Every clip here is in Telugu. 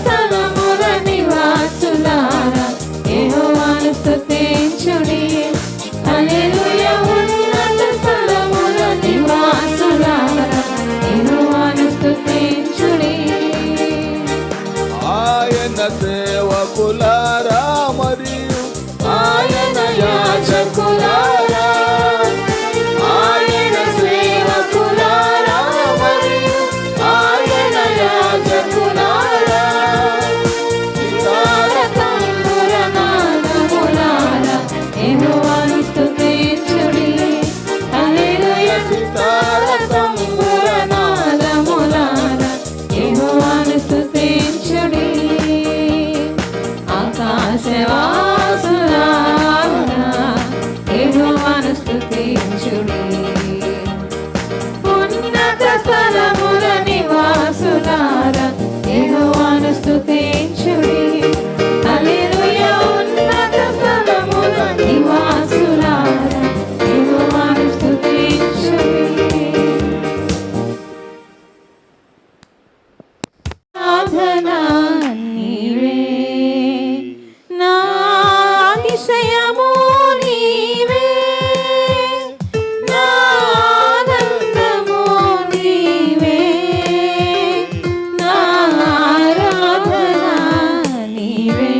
స్థలముల నివాసులారా యెహోవాను స్తుతించుడి. హల్లెలూయా. ఉన్నత స్థలముల నివాసులారా యెహోవాను స్తుతించుడి. ఆయన సేవకులారా మరియు ఆయన యాజకులారా, ఆయన సేవకులారా మరియు ఆయన యాజకులారా, సితార తంబుర నాదములారా యెహోవాను స్తుతించుడి. హల్లెలూయా. సితార తంబుర నాదములారా యెహోవాను స్తుతించుడి. ఆకాశవాసులారా యెహోవాను స్తుతించుడి. ఉన్నత స్థలముల నివాసులారా యెహోవాను స్తుతించుడి. హల్లెలూయా. ఉన్నత స్థలముల నివాసులారా యెహోవాను స్తుతించుడి. ఆరాధనా నీవే, నా అతిశయము నీవే, నా ఆనందము నీవే, నా ఆరాధనా నీవే.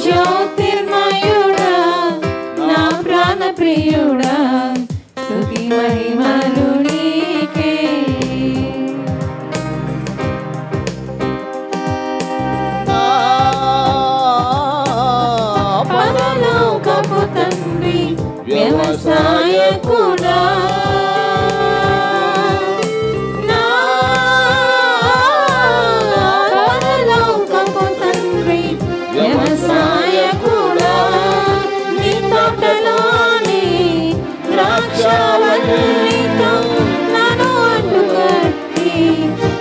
జ్యోతిర్మయుడా నా ప్రాణప్రియుడా స్తుతి మహిమలు నీకే. పరలోకపు తండ్రి వ్యవసాయకుడా, నా పరలోకపు తండ్రి వ్యవసాయకుడా, నీ తోటలోని ద్రాక్షావల్లితో నన్ను అడ్డుకట్టి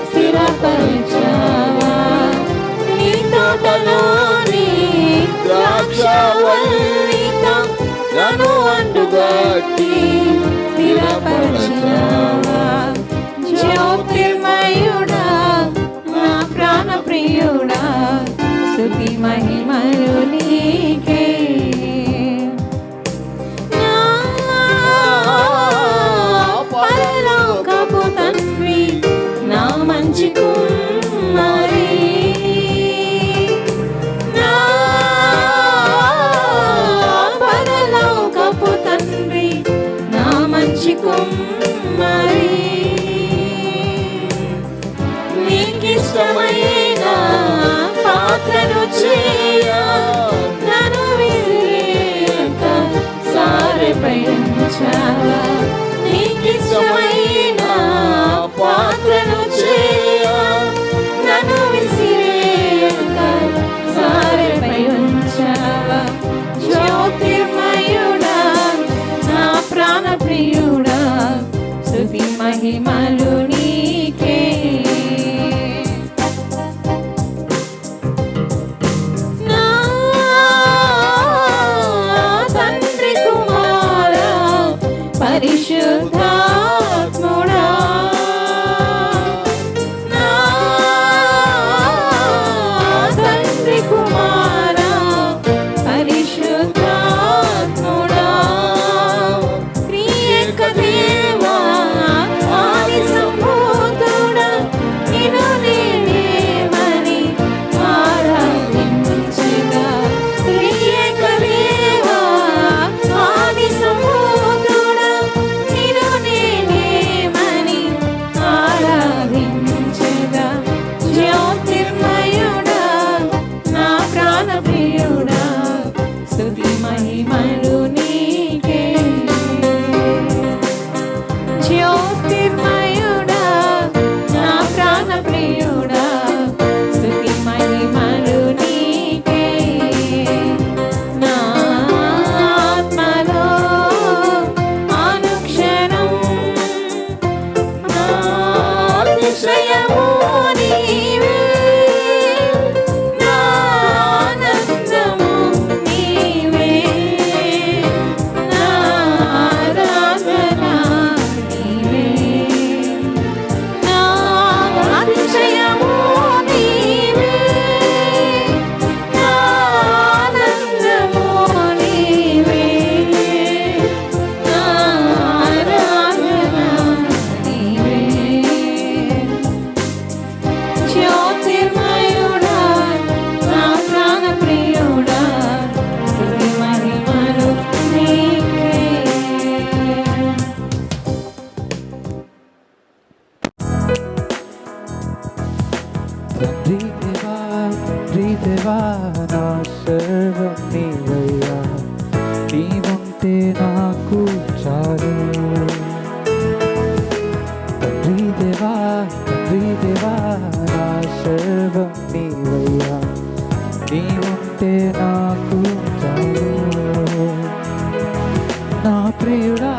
స్థిరపరిచావా. నీ తోటలోని ద్రాక్షావల్లితో నన్ను అడ్డుకట్టి స్థిరపరిచావా. జ్యోతిర్మయుడా నా ప్రాణప్రియుడా స్తుతి మహిమలు నీకే. నా పరలోకపు తండ్రి నా మంచి కుమారి, నా పరలోకపు తండ్రి నా మంచి కుమారి, నీకిష్టమైన పాత్రను చేయ నన్ను విసిరేయక సారెపై ఉంచావా. నీకిష్టమైన పాత్రను చేయ నన్ను విసిరేయక సారెపై ఉంచావా. జ్యోతిర్మయుడా నా ప్రాణప్రియుడా స్తుతి చాలు. తండ్రి దేవా నా సర్వం నీవయ్యా, నీవుంటే నాకు చాలు. నా ప్రియుడా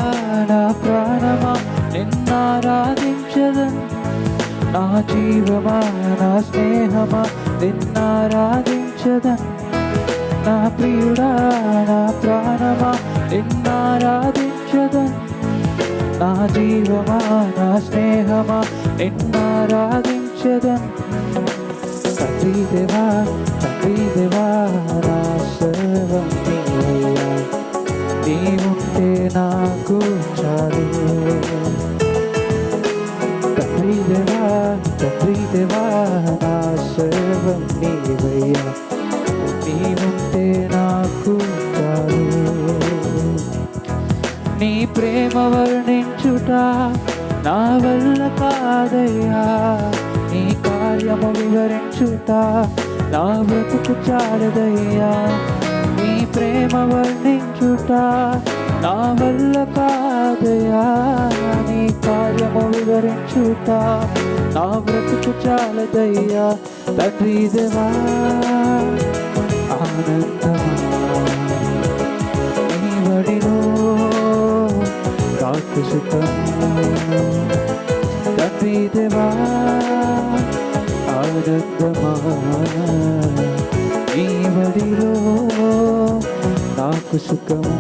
నా ప్రాణమా నిన్నారాధించదన్, నా జీవమా నా స్నేహమా నిన్నారాధించదన్. నా ప్రియుడా నా ప్రాణమా నిన్నారాధించదన్, నా జీవమా నా స్నేహమా నిన్నారాధించదన్. తండ్రి దేవా నా సర్వం నీవయ్యా, నీవుంటే నాకు చాలు. తండ్రి దేవా నా సర్వం నీవయ్యా, నీవుంటే నాకు చాలు. నీ ప్రేమ వర్ణించుట నా వల్ల కాదయ్యా, నీ కార్యము వివరించుట నా బ్రతుకు చాలదయ్యా. నీ ప్రేమ వర్ణించుట నా వల్ల కాదయ్యా, నీ కార్యము వివరించుట నా బ్రతుకు చాలదయ్యా. తండ్రి దేవా ఆనందమా నీ బడిలో నాకు సుఖం. తండ్రి దేవా ఆనందమా నీ బడిలో నాకు సుఖము.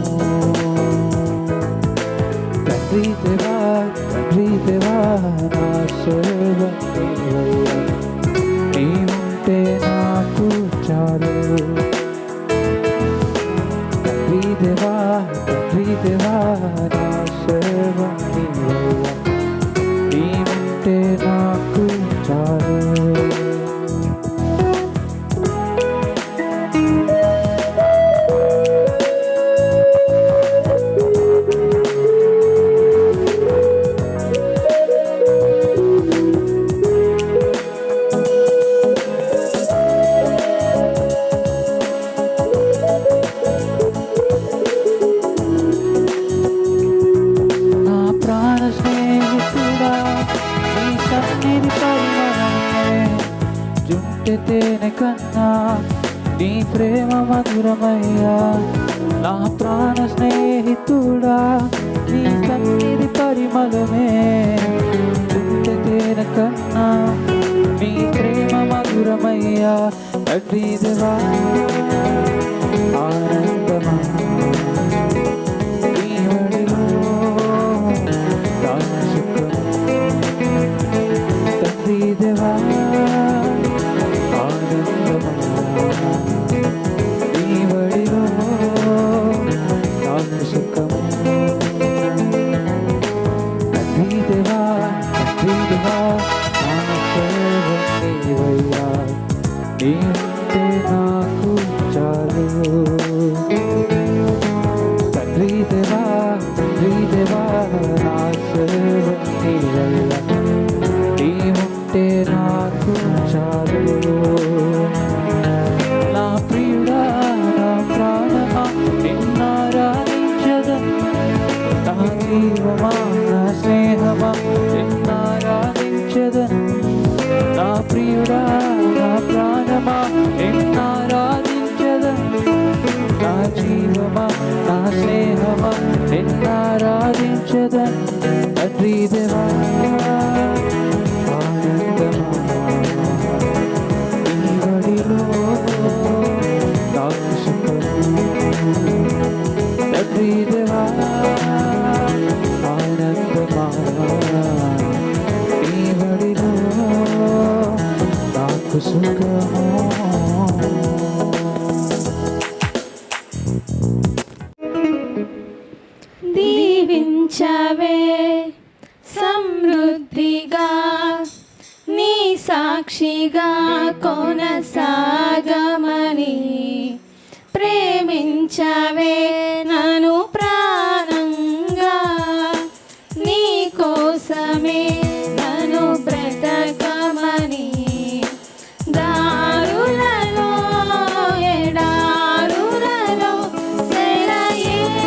తండ్రి దేవా నా సర్వం నీవయ్యా, నీవుంటే నాకు చాలు. తండ్రి దేవా నా సర్వం నీవయ్యా, నీవుంటే నాకు చాలు. తేనె కన్నా నీ ప్రేమ మధురమయ్యా, నా ప్రాణ స్నేహితుడా నీ సన్నిధి పరిమళమే. తేనె కన్నా నీ ప్రేమ మధురమయ్యా. తండ్రి దేవా ఆనందమా నీ ఒడిలో నాకు సుఖం. తండ్రి దేవా నీ బడిలో నాకు సుఖము. తండ్రి దేవా నా సర్వం నీవయ్యా, నీవుంటే నాకు చాలు. తండ్రి దేవా నా సర్వం నీవయ్యా, నీవుంటే నాకు చాలు. నా ప్రియుడా నా ప్రాణమా నిన్నారాధించదన్, నా జీవమా నా స్నేహమా నిన్నారాధించదన్. నా ప్రియుడా నా ప్రాణమా నిన్నారాధించదన్, నా జీవమా నా స్నేహమా నిన్నారాధించదన్. తండ్రి దేవా ఆనందమా నీ బడిలో నాకు సుఖం. తండ్రి దేవా ఆనందమా నీ బడిలో నాకు సుఖము. దీవించవే సమృద్ధిగా నీ సాక్షిగా కొనసాగమని, ప్రేమించవే నన్ను ప్రాణంగా, నీ కోసమే నన్ను బ్రతకమని. దారులలో ఎడారులలో సెలయేరులై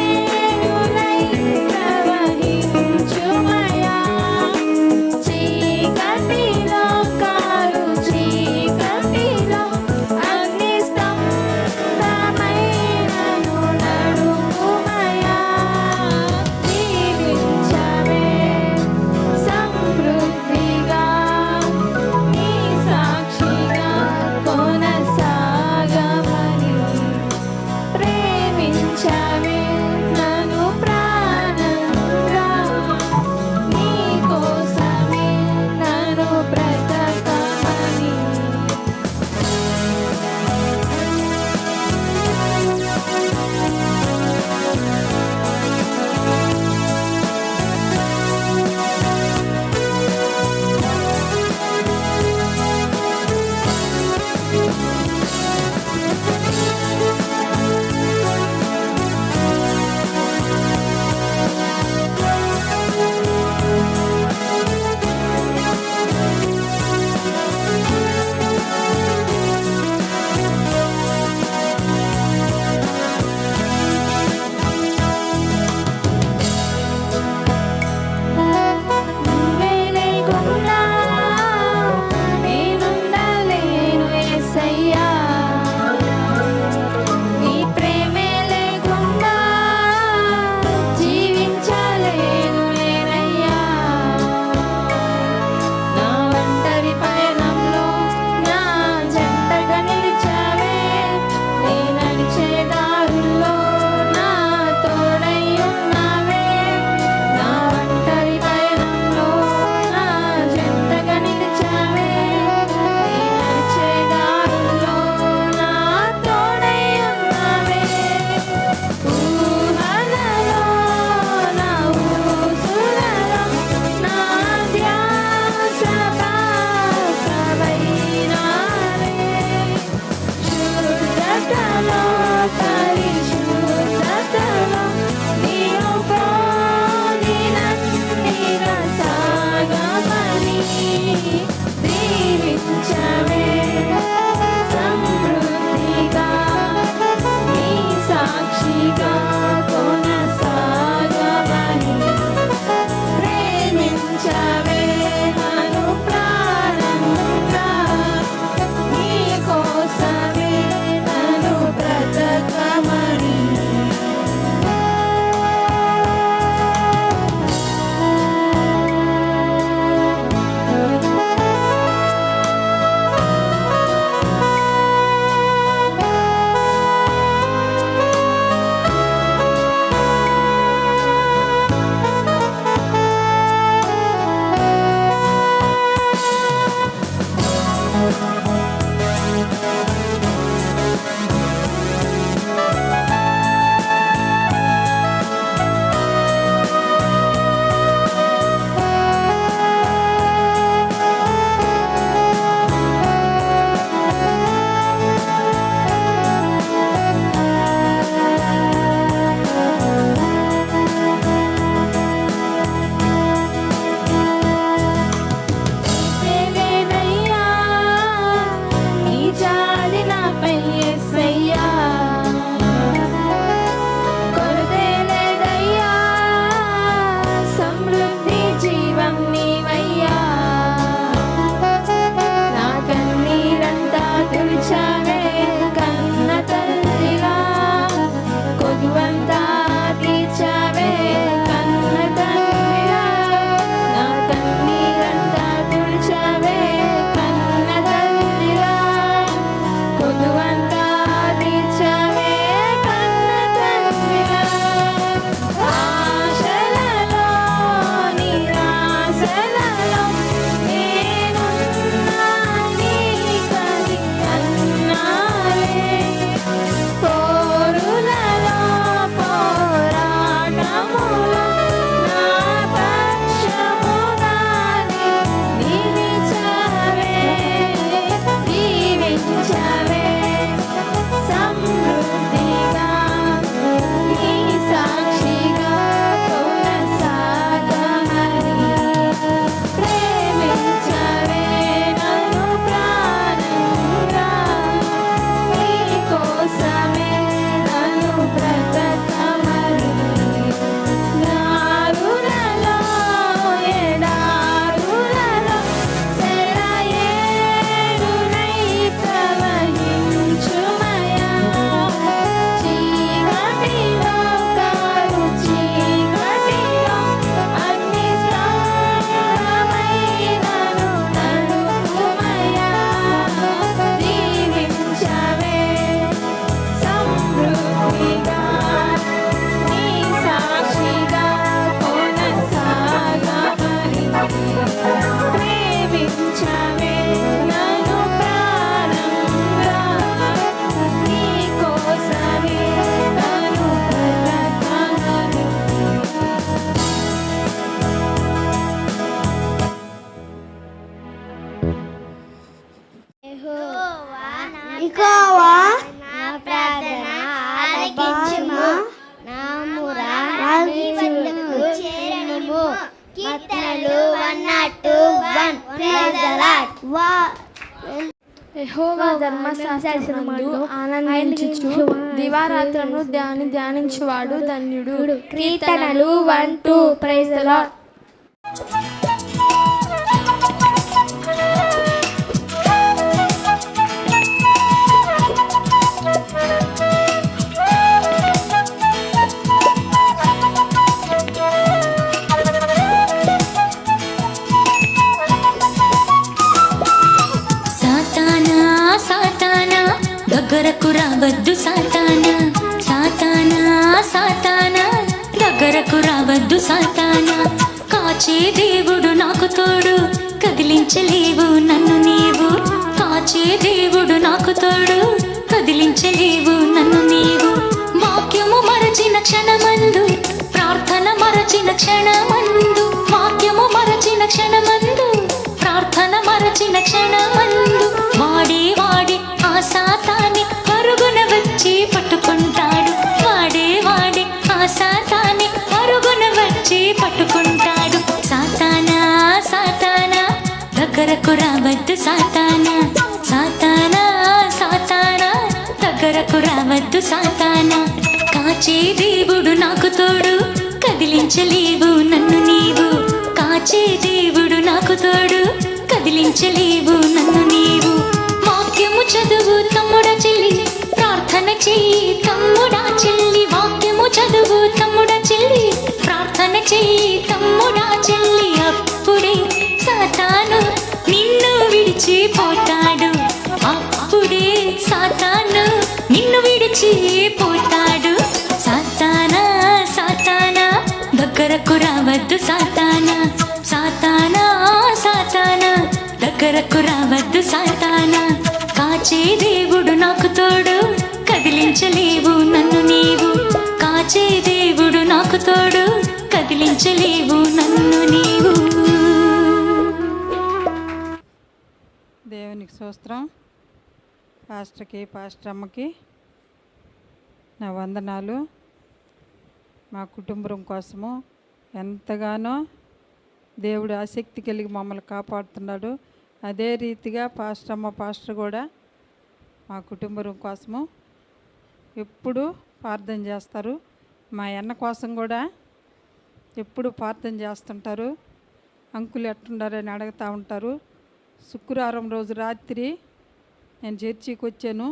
కీర్తనలు 102:1 ప్రైజ్ ది లార్డ్. యెహోవా ధర్మశాస్త్రమందు ఆనందించుచు దివారాత్రములు ధ్యానించువాడు ధన్యుడు. కీర్తనలు 1:2 ప్రైజ్ ది లార్డ్. సాతానా సాతానా దగ్గరకు రావద్దు సాతానా, సాతానా సాతానా దగ్గరకు రావద్దు సాతానా. కాచే దేవుడు నాకు తోడు, కదిలించలేవు నన్ను నీవు. కాచే దేవుడు నాకు తోడు, కదిలించలేవు నన్ను నీవు. వాక్యము మరచిన క్షణమందు, ప్రార్థన మరచిన క్షణమందు, వాక్యము మరచిన క్షణమందు, ప్రార్థన మరచిన క్షణమందు వాడే ఆ సాతాన్ని పరుగున వచ్చి పట్టుకుంటాడు. వాడే ఆ సాతాన్ని పరుగున వచ్చి పట్టుకుంటాడు. సాతానా సాతానా దగ్గరకు రావద్దు సాతానా, సాతానా సాతానా దగ్గరకు రావద్దు సాతానా. కాచే దేవుడు నాకు తోడు, కదిలించలేవు నన్ను నీవు. కాచే దేవుడు నాకు తోడు, కదిలించలేవు నన్ను నీవు. వాక్యము చదువు తమ్ముడా చెల్లి, ప్రార్థన చెయ్యి తమ్ముడా చెల్లి. వాక్యము చదువు తమ్ముడా చెల్లి, ప్రార్థన చెయ్యి తమ్ముడా చెల్లి. అప్పుడే సాతాను నిన్ను విడిచిపోతాడు, అప్పుడే సాతాను నిన్ను విడిచిపోతాడు. సాతానా సాతానా దగ్గరకు రావద్దు సాతానా, సాతానా సాతానా దగ్గరకు రావద్దు సాతానా. కాచే దేవుడు నాకు తోడు, కదిలించలేవు నన్ను నీవు. కాచే దేవుడు నాకు తోడు, కదిలించలేవు నన్ను నీవు. దేవునికి స్తోత్రం. పాస్టర్కి పాస్టర్ అమ్మకి నా వందనాలు. మా కుటుంబం కోసము ఎంతగానో దేవుడు ఆసక్తి కలిగి మమ్మల్ని కాపాడుతున్నాడు. అదే రీతిగా పాస్టర్ అమ్మ పాస్టర్ కూడా మా కుటుంబం కోసము ఎప్పుడు ప్రార్థన చేస్తారు. మా అన్న కోసం కూడా ఎప్పుడు ప్రార్థన చేస్తుంటారు. అంకులు ఎట్టుండారని అడుగుతూ ఉంటారు. శుక్రవారం రోజు రాత్రి నేను చర్చికి వచ్చాను.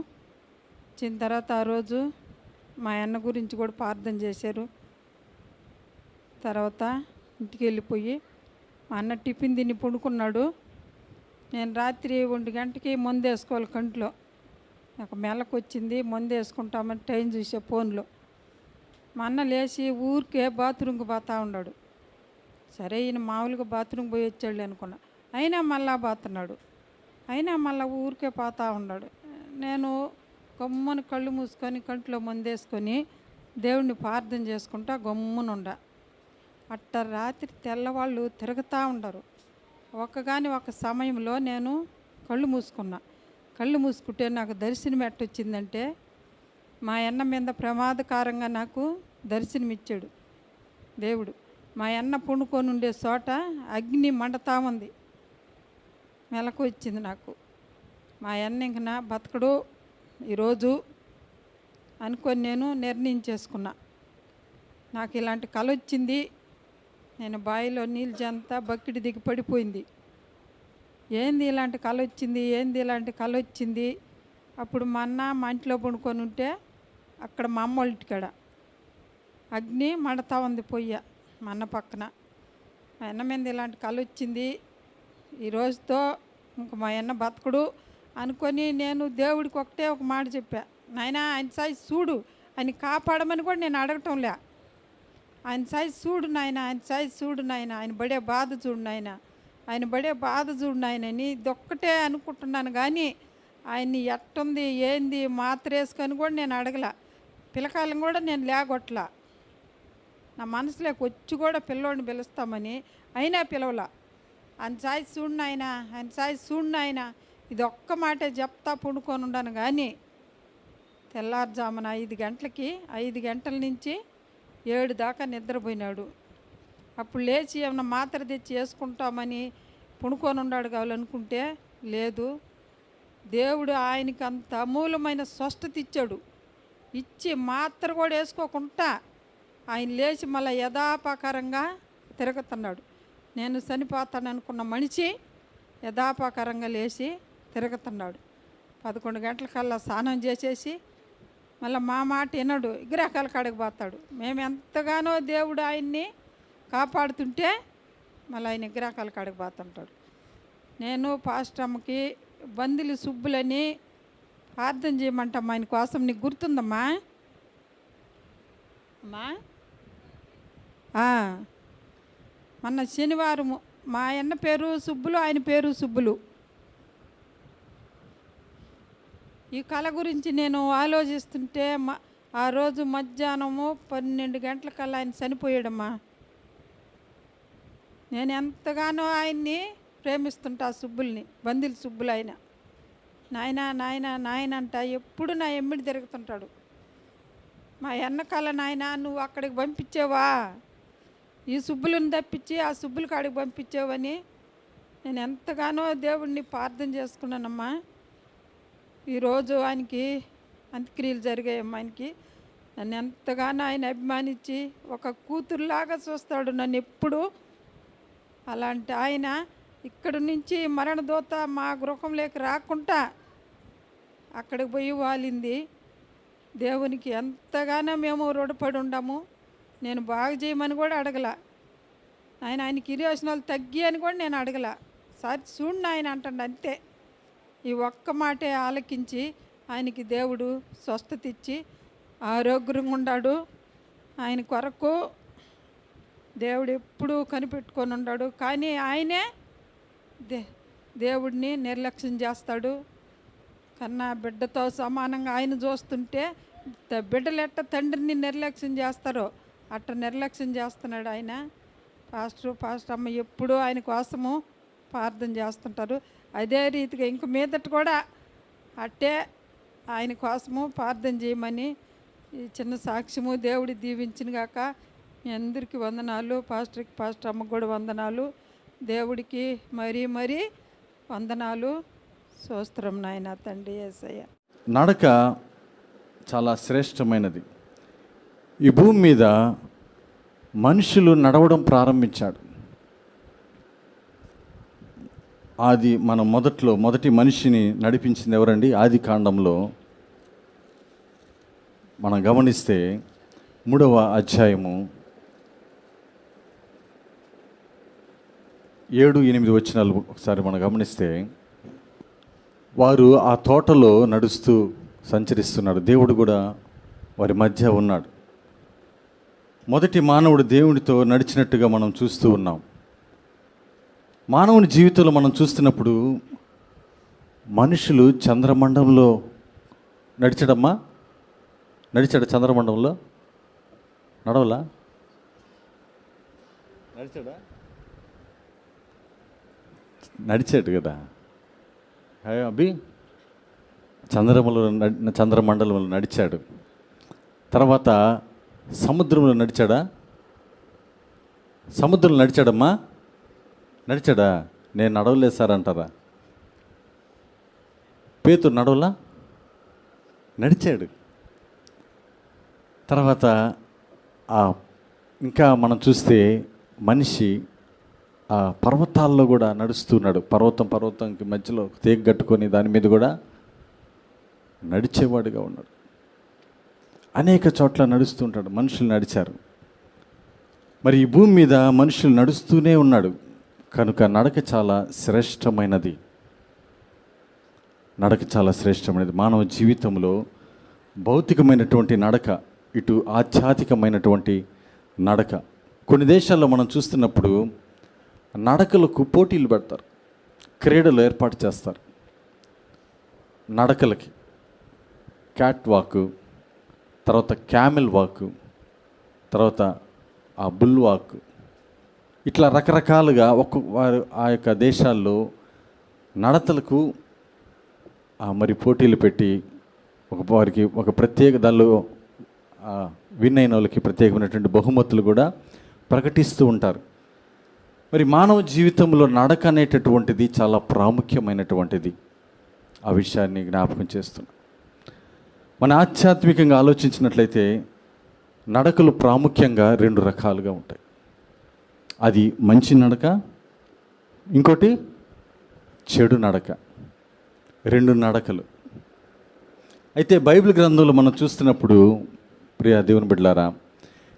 వచ్చిన తర్వాత ఆ రోజు మా అన్న గురించి కూడా ప్రార్థన చేశారు. తర్వాత ఇంటికి వెళ్ళిపోయి మా అన్న టిఫిన్ తిని పడుకున్నాడు. నేను రాత్రి 1 గంటకి మందు వేసుకోవాలి కంట్లో. నాకు మెలకు వచ్చింది. మందు వేసుకుంటామని టైం చూసే ఫోన్లో. మా అన్న లేచి ఊరికే బాత్రూమ్కి పోతూ ఉన్నాడు. సరే ఈయన మామూలుగా బాత్రూమ్కి పోయి వచ్చాడు అనుకున్నా. అయినా మళ్ళా పోతున్నాడు. అయినా మళ్ళీ ఊరికే పోతూ ఉన్నాడు. నేను గమ్మున కళ్ళు మూసుకొని కంట్లో మందేసుకొని దేవుడిని ప్రార్థన చేసుకుంటా గమ్మునుండ. అట్ట రాత్రి తెల్లవాళ్ళు తిరుగుతూ ఉండరు. ఒక సమయంలో నేను కళ్ళు మూసుకున్నా. కళ్ళు మూసుకుంటే నాకు దర్శనం ఎట్టొచ్చిందంటే మా అన్న మీద ప్రమాదకారంగా నాకు దర్శనమిచ్చాడు దేవుడు. మా అన్న పండుకొని ఉండే చోట అగ్ని మండతా ఉంది. మెలకు వచ్చింది నాకు. మా అన్న ఇంక నా బతకడు ఈరోజు అనుకొని నేను నిర్ణయించేసుకున్నా. నాకు ఇలాంటి కళ వచ్చింది. నేను బావిలో నీళ్ళు జంతా బకెట్ దిగి పడిపోయింది. ఏంది ఇలాంటి కళ వచ్చింది, ఏంది ఇలాంటి కళ వచ్చింది. అప్పుడు మా అన్న మా ఇంట్లో పండుకొని ఉంటే అక్కడ మా అమ్మ వాళ్ళ ఇంటికాడ అగ్ని మండతా ఉంది పొయ్య మా అన్న పక్కన. మా అన్న మీద ఇలాంటి కళ వచ్చింది. ఈ రోజుతో ఇంక మా అన్న బతకడు అనుకొని నేను దేవుడికి ఒకటే ఒక మాట చెప్పా. నాయనా ఆయన సైజు చూడు, ఆయన కాపాడమని కూడా నేను అడగటంలే. ఆయన సైజు చూడు నాయన, ఆయన సైజు చూడు నాయన, ఆయన పడే బాధ చూడు నాయన, ఆయన పడే బాధ చూడు నాయన అని ఇదొక్కటే అనుకుంటున్నాను. కానీ ఆయన్ని ఎట్టుంది ఏంది మాత్ర వేసుకొని కూడా నేను అడగల. పిల్లకాయలను కూడా నేను లేగొట్టలా. నా మనసులోకి వచ్చి కూడా పిల్లోడిని పిలుస్తామని అయినా పిలవలా. ఆయన సైజు చూడు నాయన, ఆయన సైజు చూడు నాయన ఇది ఒక్క మాటే చెప్తా పండుకొని ఉన్నాను. కానీ తెల్లారుజామున 5 గంటలకి 5 గంటల నుంచి 7 దాకా నిద్రపోయినాడు. అప్పుడు లేచి ఏమన్నా మాత్ర తెచ్చి వేసుకుంటామని పుణుకొని ఉన్నాడు కావాలనుకుంటే లేదు. దేవుడు ఆయనకి అంత అమూలమైన స్వస్థత ఇచ్చాడు. ఇచ్చి మాత్ర కూడా వేసుకోకుండా ఆయన లేచి మళ్ళీ యథాపకారంగా తిరుగుతున్నాడు. నేను చనిపోతాను అనుకున్న మనిషి యథాపకారంగా లేచి తిరుగుతున్నాడు. 11 గంటలకల్లా స్నానం చేసేసి మళ్ళీ మా మాట వినడు, విగ్రహాల కాడికి పోతాడు. మేము ఎంతగానో దేవుడు ఆయన్ని కాపాడుతుంటే మళ్ళీ ఆయన విగ్రహాల కాడికి పోతుంటాడు. నేను పాస్టర్ అమ్మకి బందిలి సుబ్బులని ప్రార్థన చేయమంటాం ఆయన కోసం. నీకు గుర్తుందమ్మా అమ్మా? మొన్న శనివారము మా అన్న పేరు సుబ్బులు, ఆయన పేరు సుబ్బులు. ఈ కళ గురించి నేను ఆలోచిస్తుంటే ఆ రోజు మధ్యాహ్నము 12 గంటలకల్లా ఆయన చనిపోయాడమ్మా. నేను ఎంతగానో ఆయన్ని ప్రేమిస్తుంటా ఆ సుబ్బుల్ని, బందిలి సుబ్బులు. ఆయన నాయన నాయన నాయన అంట ఎప్పుడు నా ఎమ్మిడి తిరుగుతుంటాడు. మా ఎన్నకాల నాయన నువ్వు అక్కడికి పంపించావా, ఈ సుబ్బులను తప్పించి ఆ సుబ్బుల కాడికి పంపించావని నేను ఎంతగానో దేవుడిని ప్రార్థన చేసుకున్నానమ్మా. ఈరోజు ఆయనకి అంత్యక్రియలు జరిగాయమ్మా. ఆయనకి నన్ను ఎంతగానో ఆయన అభిమానించి ఒక కూతురులాగా చూస్తాడు నన్ను ఎప్పుడు. అలాంటి ఆయన ఇక్కడి నుంచి మరణదూత మా గృహంలోకి రాకుండా అక్కడికి పోయి వాలింది. దేవునికి ఎంతగానో మేము రుణపడి ఉండము. నేను బాగా చేయమని కూడా అడగల ఆయనకి ఇరియోషనాలు తగ్గి అని కూడా నేను అడగల. సారి చూడండి ఆయన అంటాడు అంతే. ఈ ఒక్క మాటే ఆలకించి ఆయనకి దేవుడు స్వస్థత ఇచ్చి ఆరోగ్యంగా ఉన్నాడు. ఆయన కొరకు దేవుడు ఎప్పుడూ కనిపెట్టుకొని ఉన్నాడు. కానీ ఆయనే దేవుడిని నిర్లక్ష్యం చేస్తాడు. కన్నా బిడ్డతో సమానంగా ఆయన చూస్తుంటే బిడ్డలు ఎట్ట తండ్రిని నిర్లక్ష్యం చేస్తారో అట్ట నిర్లక్ష్యం చేస్తున్నాడు ఆయన. పాస్టర్ అమ్మ ఎప్పుడూ ఆయన కోసము ప్రార్థన చేస్తుంటారు. అదే రీతిగా ఇంక మీదట కూడా అట్టే ఆయన కోసము ప్రార్థన చేయమని ఈ చిన్న సాక్ష్యము దేవుడి దీవించిన గాక. మీ అందరికీ వందనాలు. పాస్టర్ అమ్మకు కూడా వందనాలు. దేవుడికి మరీ మరీ వందనాలు. స్తోత్రం నాయన తండ్రి యేసయ్య. నడక చాలా శ్రేష్టమైనది. ఈ భూమి మీద మనుషులు నడవడం ప్రారంభించాడు. మనం మొదటి మనిషిని నడిపించింది ఎవరండి? ఆది కాండంలో మనం గమనిస్తే 3వ అధ్యాయము 7-8 వచనాలు ఒకసారి మనం గమనిస్తే, వారు ఆ తోటలో నడుస్తూ సంచరిస్తున్నారు. దేవుడు కూడా వారి మధ్య ఉన్నాడు. మొదటి మానవుడు దేవుడితో నడిచినట్టుగా మనం చూస్తూ ఉన్నాం. మానవుని జీవితంలో మనం చూస్తున్నప్పుడు మనుషులు చంద్రమండలంలో నడిచాడమ్మా. నడిచాడు చంద్రమండలంలో? నడవలా? నడిచాడా? నడిచాడు కదా అభి. చంద్రమండలంలో నడిచాడు. తర్వాత సముద్రంలో నడిచాడా? సముద్రంలో నడిచాడమ్మా? నడిచాడా? నేను నడవలేదు సార్ అంటారా? పేతురు నడవలా? నడిచాడు. తర్వాత ఇంకా మనం చూస్తే మనిషి ఆ పర్వతాల్లో కూడా నడుస్తున్నాడు. పర్వతంకి మధ్యలో తీగ కట్టుకొని దాని మీద కూడా నడిచేవాడుగా ఉన్నాడు. అనేక చోట్ల నడుస్తుంటాడు. మనుషులు నడిచారు. మరి ఈ భూమి మీద మనుషులు నడుస్తూనే ఉన్నాడు. కనుక నడక చాలా శ్రేష్టమైనది. నడక చాలా శ్రేష్టమైనది. మానవ జీవితంలో భౌతికమైనటువంటి నడక, ఇటు ఆధ్యాత్మికమైనటువంటి నడక. కొన్ని దేశాల్లో మనం చూస్తున్నప్పుడు నడకలకు పోటీలు పెడతారు, క్రీడలు ఏర్పాటు చేస్తారు. నడకలకి క్యాట్ వాక్, తర్వాత క్యామెల్ వాక్, తర్వాత ఆ బుల్ వాక్, ఇట్లా రకరకాలుగా వారు ఆ యొక్క దేశాల్లో నడతలకు మరి పోటీలు పెట్టి వారికి ఒక ప్రత్యేక దానిలో విన్ అయిన వాళ్ళకి ప్రత్యేకమైనటువంటి బహుమతులు కూడా ప్రకటిస్తూ ఉంటారు. మరి మానవ జీవితంలో నడక అనేటటువంటిది చాలా ప్రాముఖ్యమైనటువంటిది. ఆ విషయాన్ని జ్ఞాపకం చేస్తున్నాం. మన ఆధ్యాత్మికంగా ఆలోచించినట్లయితే నడకలు ప్రాముఖ్యంగా 2 రకాలుగా ఉంటాయి. అది మంచి నడక, ఇంకోటి చెడు నడక. 2 నడకలు. అయితే బైబిల్ గ్రంథంలో మనం చూస్తున్నప్పుడు ప్రియ దేవుని బిడ్డలారా,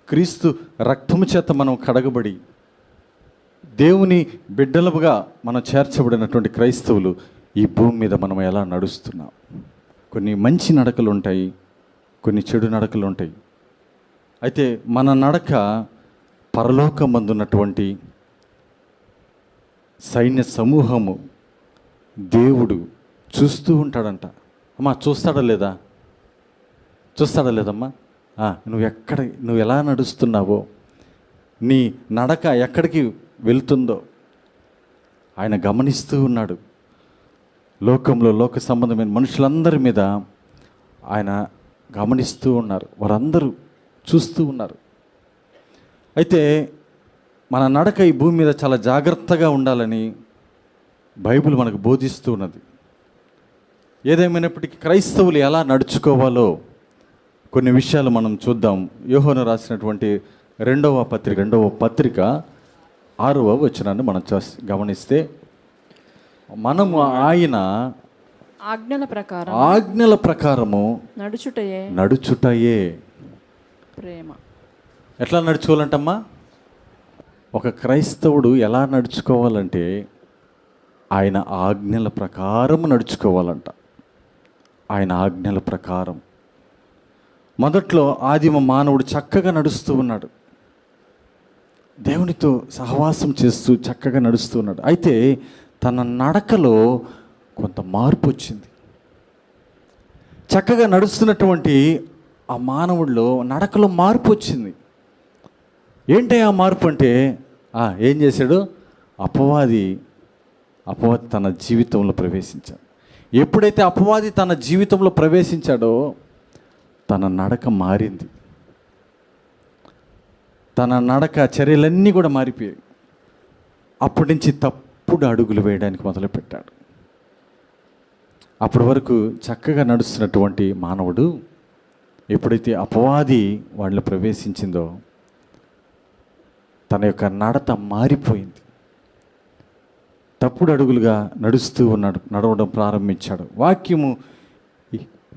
క్రీస్తు రక్తము చేత మనం కడగబడి దేవుని బిడ్డలుగా మనం చేర్చబడినటువంటి క్రైస్తవులు ఈ భూమి మీద మనం ఎలా నడుస్తున్నాం? కొన్ని మంచి నడకలు ఉంటాయి, కొన్ని చెడు నడకలు ఉంటాయి. అయితే మన నడక పరలోకమందున్నటువంటి సైన్య సమూహము దేవుడు చూస్తూ ఉంటాడంట. అమ్మా చూస్తాడా లేదా? చూస్తాడా లేదమ్మా? నువ్వు ఎలా నడుస్తున్నావో, నీ నడక ఎక్కడికి వెళ్తుందో ఆయన గమనిస్తూ ఉన్నాడు. లోకంలో లోక సంబంధమైన మనుషులందరి మీద ఆయన గమనిస్తూ ఉన్నారు. వారందరూ చూస్తూ ఉన్నారు. అయితే మన నడక ఈ భూమి మీద చాలా జాగ్రత్తగా ఉండాలని బైబిల్ మనకు బోధిస్తూ ఉన్నది. ఏదేమైనప్పటికీ క్రైస్తవులు ఎలా నడుచుకోవాలో కొన్ని విషయాలు మనం చూద్దాం. యోహాను రాసినటువంటి 2వ పత్రిక 6వ వచనాన్ని మనం గమనిస్తే, మనము ఆయన ఆజ్ఞల ప్రకారము నడుచుటయే ప్రేమ. ఎట్లా నడుచుకోవాలంటమ్మా? ఒక క్రైస్తవుడు ఎలా నడుచుకోవాలంటే ఆయన ఆజ్ఞల ప్రకారం నడుచుకోవాలంట. ఆయన ఆజ్ఞల ప్రకారం. మొదట్లో ఆదిమ మానవుడు చక్కగా నడుస్తూ ఉన్నాడు, దేవునితో సహవాసం చేస్తూ చక్కగా నడుస్తూ ఉన్నాడు. అయితే తన నడకలో కొంత మార్పు వచ్చింది. చక్కగా నడుస్తున్నటువంటి ఆ మానవుడిలో నడకలో మార్పు వచ్చింది. ఏంటి ఆ మార్పు అంటే, ఏం చేశాడు? అపవాది తన జీవితంలో ప్రవేశించాడు. ఎప్పుడైతే అపవాది తన జీవితంలో ప్రవేశించాడో తన నడక మారింది. తన నడక చర్యలన్నీ కూడా మారిపోయాయి. అప్పటి నుంచి తప్పుడు అడుగులు వేయడానికి మొదలుపెట్టాడు. అప్పటి వరకు చక్కగా నడుస్తున్నటువంటి మానవుడు ఎప్పుడైతే అపవాది వాళ్ళు ప్రవేశించిందో తన యొక్క నడత మారిపోయింది. తప్పుడు అడుగులుగా నడవడం ప్రారంభించాడు. వాక్యము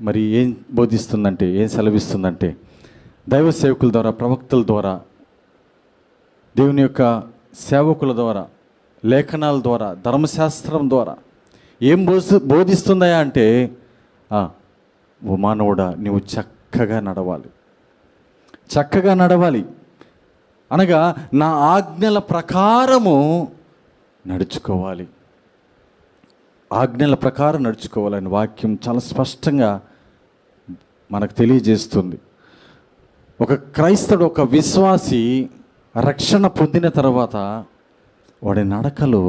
మరి ఏం బోధిస్తుందంటే, ఏం సెలవిస్తుందంటే, దైవ సేవకుల ద్వారా, ప్రవక్తల ద్వారా, దేవుని యొక్క సేవకుల ద్వారా, లేఖనాల ద్వారా, ధర్మశాస్త్రం ద్వారా ఏం బోధిస్తుందా అంటే, ఓ మానవుడా నువ్వు చక్కగా నడవాలి అనగా నా ఆజ్ఞల ప్రకారము నడుచుకోవాలి. ఆజ్ఞల ప్రకారం నడుచుకోవాలని వాక్యం చాలా స్పష్టంగా మనకు తెలియజేస్తుంది. ఒక క్రైస్తవుడు, ఒక విశ్వాసి రక్షణ పొందిన తర్వాత వాడి నడకలో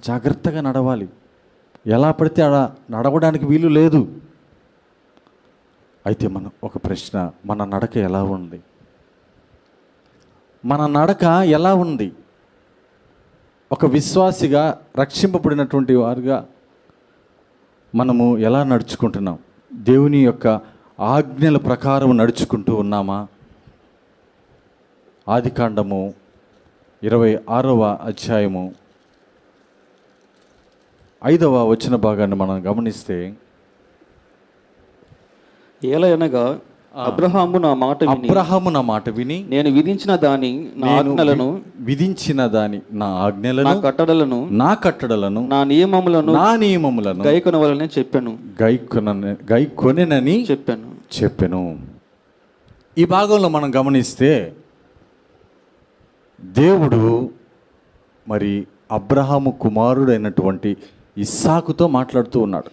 జాగ్రత్తగా నడవాలి. ఎలా పడితే అలా నడవడానికి వీలు లేదు. అయితే ఒక ప్రశ్న, మన నడక ఎలా ఉంది? మన నడక ఎలా ఉంది? ఒక విశ్వాసిగా, రక్షింపబడినటువంటి వారుగా మనము ఎలా నడుచుకుంటున్నాం? దేవుని యొక్క ఆజ్ఞల ప్రకారం నడుచుకుంటూ ఉన్నామా? ఆదికాండము 26వ అధ్యాయము 5వ వచన భాగాన్ని మనం గమనిస్తే, ఏలయనగా అబ్రహాము నా మాట విని నేను విధించిన దాని నా ఆజ్ఞలను నా కట్టడలను నా నియమములను గైకొనవలెనని చెప్పాను. ఈ భాగంలో మనం గమనిస్తే దేవుడు మరి అబ్రహాము కుమారుడైనటువంటి ఇస్సాకుతో మాట్లాడుతూ ఉన్నాడు.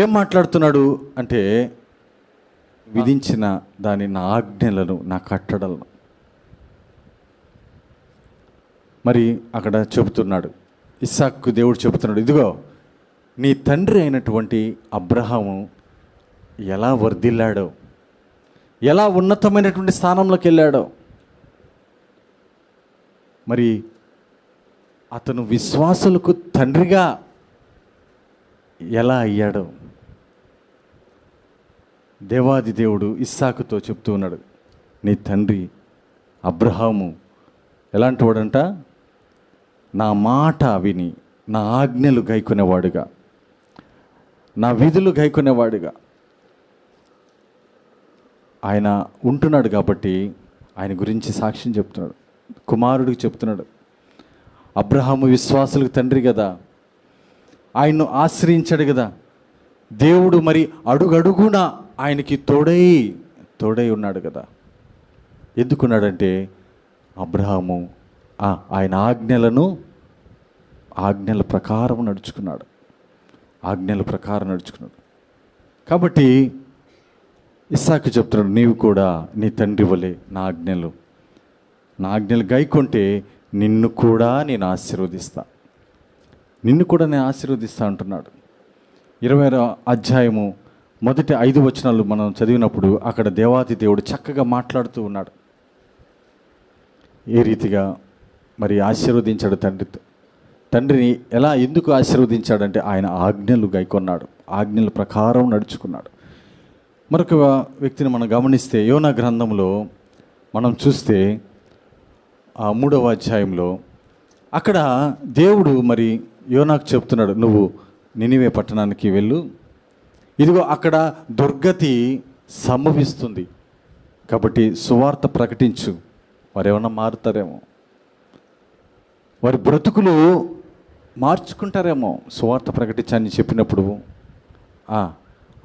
ఏం మాట్లాడుతున్నాడు అంటే, విధించిన దాని నా ఆజ్ఞలను, నా కట్టడలను. మరి అక్కడ చెబుతున్నాడు, ఇస్సాకు దేవుడు చెబుతున్నాడు, ఇదిగో నీ తండ్రి అయినటువంటి అబ్రహాము ఎలా వర్ధిల్లాడో, ఎలా ఉన్నతమైనటువంటి స్థానంలోకి వెళ్ళాడో, మరి అతను విశ్వాసులకు తండ్రిగా ఎలా అయ్యాడో దేవాది దేవుడు ఇస్సాకుతో చెప్తూ ఉన్నాడు. నీ తండ్రి అబ్రహాము ఎలాంటి వాడంట? నా మాట విని నా ఆజ్ఞలు గైకొనేవాడుగా, నా విధులు గైకొనేవాడుగా ఆయన ఉంటున్నాడు. కాబట్టి ఆయన గురించి సాక్ష్యం చెప్తున్నాడు, కుమారుడికి చెప్తున్నాడు. అబ్రహాము విశ్వాసులకు తండ్రి కదా, ఆయన్ను ఆశ్రయించాడు కదా. దేవుడు మరి అడుగడుగునా ఆయనకి తోడై ఉన్నాడు కదా. ఎందుకున్నాడంటే అబ్రహాము ఆయన ఆజ్ఞల ప్రకారం నడుచుకున్నాడు. కాబట్టి ఇస్సాకు చెప్తున్నాడు, నీవు కూడా నీ తండ్రి వలె నా ఆజ్ఞలు గైకొంటే నిన్ను కూడా నేను ఆశీర్వదిస్తా అంటున్నాడు. 20వ అధ్యాయము మొదటి 5 వచనాలు మనం చదివినప్పుడు అక్కడ దేవాది దేవుడు చక్కగా మాట్లాడుతూ ఉన్నాడు. ఏ రీతిగా మరి ఆశీర్వదించాడు తండ్రిని ఎలా ఎందుకు ఆశీర్వదించాడంటే ఆయన ఆజ్ఞలు గైకొన్నాడు, ఆజ్ఞల ప్రకారం నడుచుకున్నాడు. మరొక వ్యక్తిని మనం గమనిస్తే యోనా గ్రంథంలో మనం చూస్తే 3వ అధ్యాయంలో అక్కడ దేవుడు మరి యోనాకు చెప్తున్నాడు, నువ్వు నినివే పట్టణానికి వెళ్ళు, ఇదిగో అక్కడ దుర్గతి సంభవిస్తుంది కాబట్టి సువార్త ప్రకటించు, వారేమన్నా మారుతారేమో, వారి బ్రతుకులు మార్చుకుంటారేమో సువార్త ప్రకటించని చెప్పినప్పుడు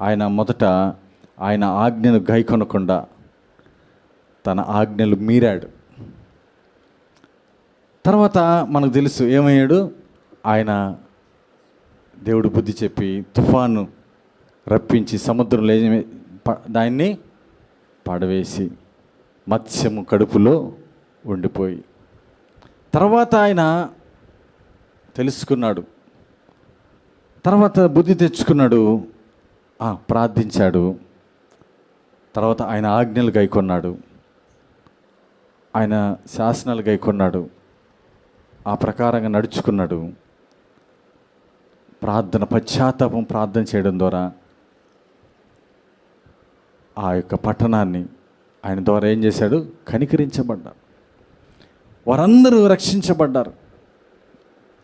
ఆయన మొదట ఆయన ఆజ్ఞను గైకొనకుండా తన ఆజ్ఞలు మీరాడు. తర్వాత మనకు తెలుసు ఏమయ్యాడు, ఆయన దేవుడు బుద్ధి చెప్పి తుఫాను రప్పించి సముద్రంలో దాన్ని పడవేసి మత్స్యము కడుపులో ఉండిపోయి తర్వాత ఆయన తెలుసుకున్నాడు, తర్వాత బుద్ధి తెచ్చుకున్నాడు, ప్రార్థించాడు, తర్వాత ఆయన ఆజ్ఞలు గైకొన్నాడు, ఆయన శాసనాలు గైకొన్నాడు, ఆ ప్రకారంగా నడుచుకున్నాడు. పశ్చాత్తాపం ప్రార్థన చేయడం ద్వారా ఆ యొక్క పట్టణాన్ని ఆయన ద్వారా ఏం చేశాడు, కనికరించబడ్డారు. వారందరూ రక్షించబడ్డారు.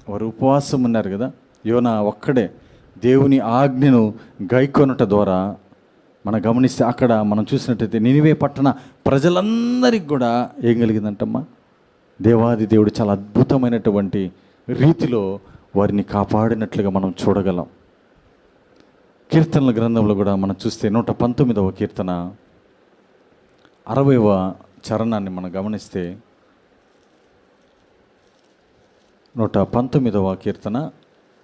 వారు ఉపవాసం ఉన్నారు కదా. యోనా ఒక్కడే దేవుని ఆజ్ఞను గైకొనుట ద్వారా మనం గమనిస్తే అక్కడ మనం చూసినట్టయితే నినివే పట్టణ ప్రజలందరికీ కూడా ఏం కలిగిందంటమ్మా, దేవాది దేవుడు చాలా అద్భుతమైనటువంటి రీతిలో వారిని కాపాడినట్లుగా మనం చూడగలం. కీర్తనల గ్రంథంలో కూడా మనం చూస్తే 119వ కీర్తన 60వ చరణాన్ని మనం గమనిస్తే 119వ కీర్తన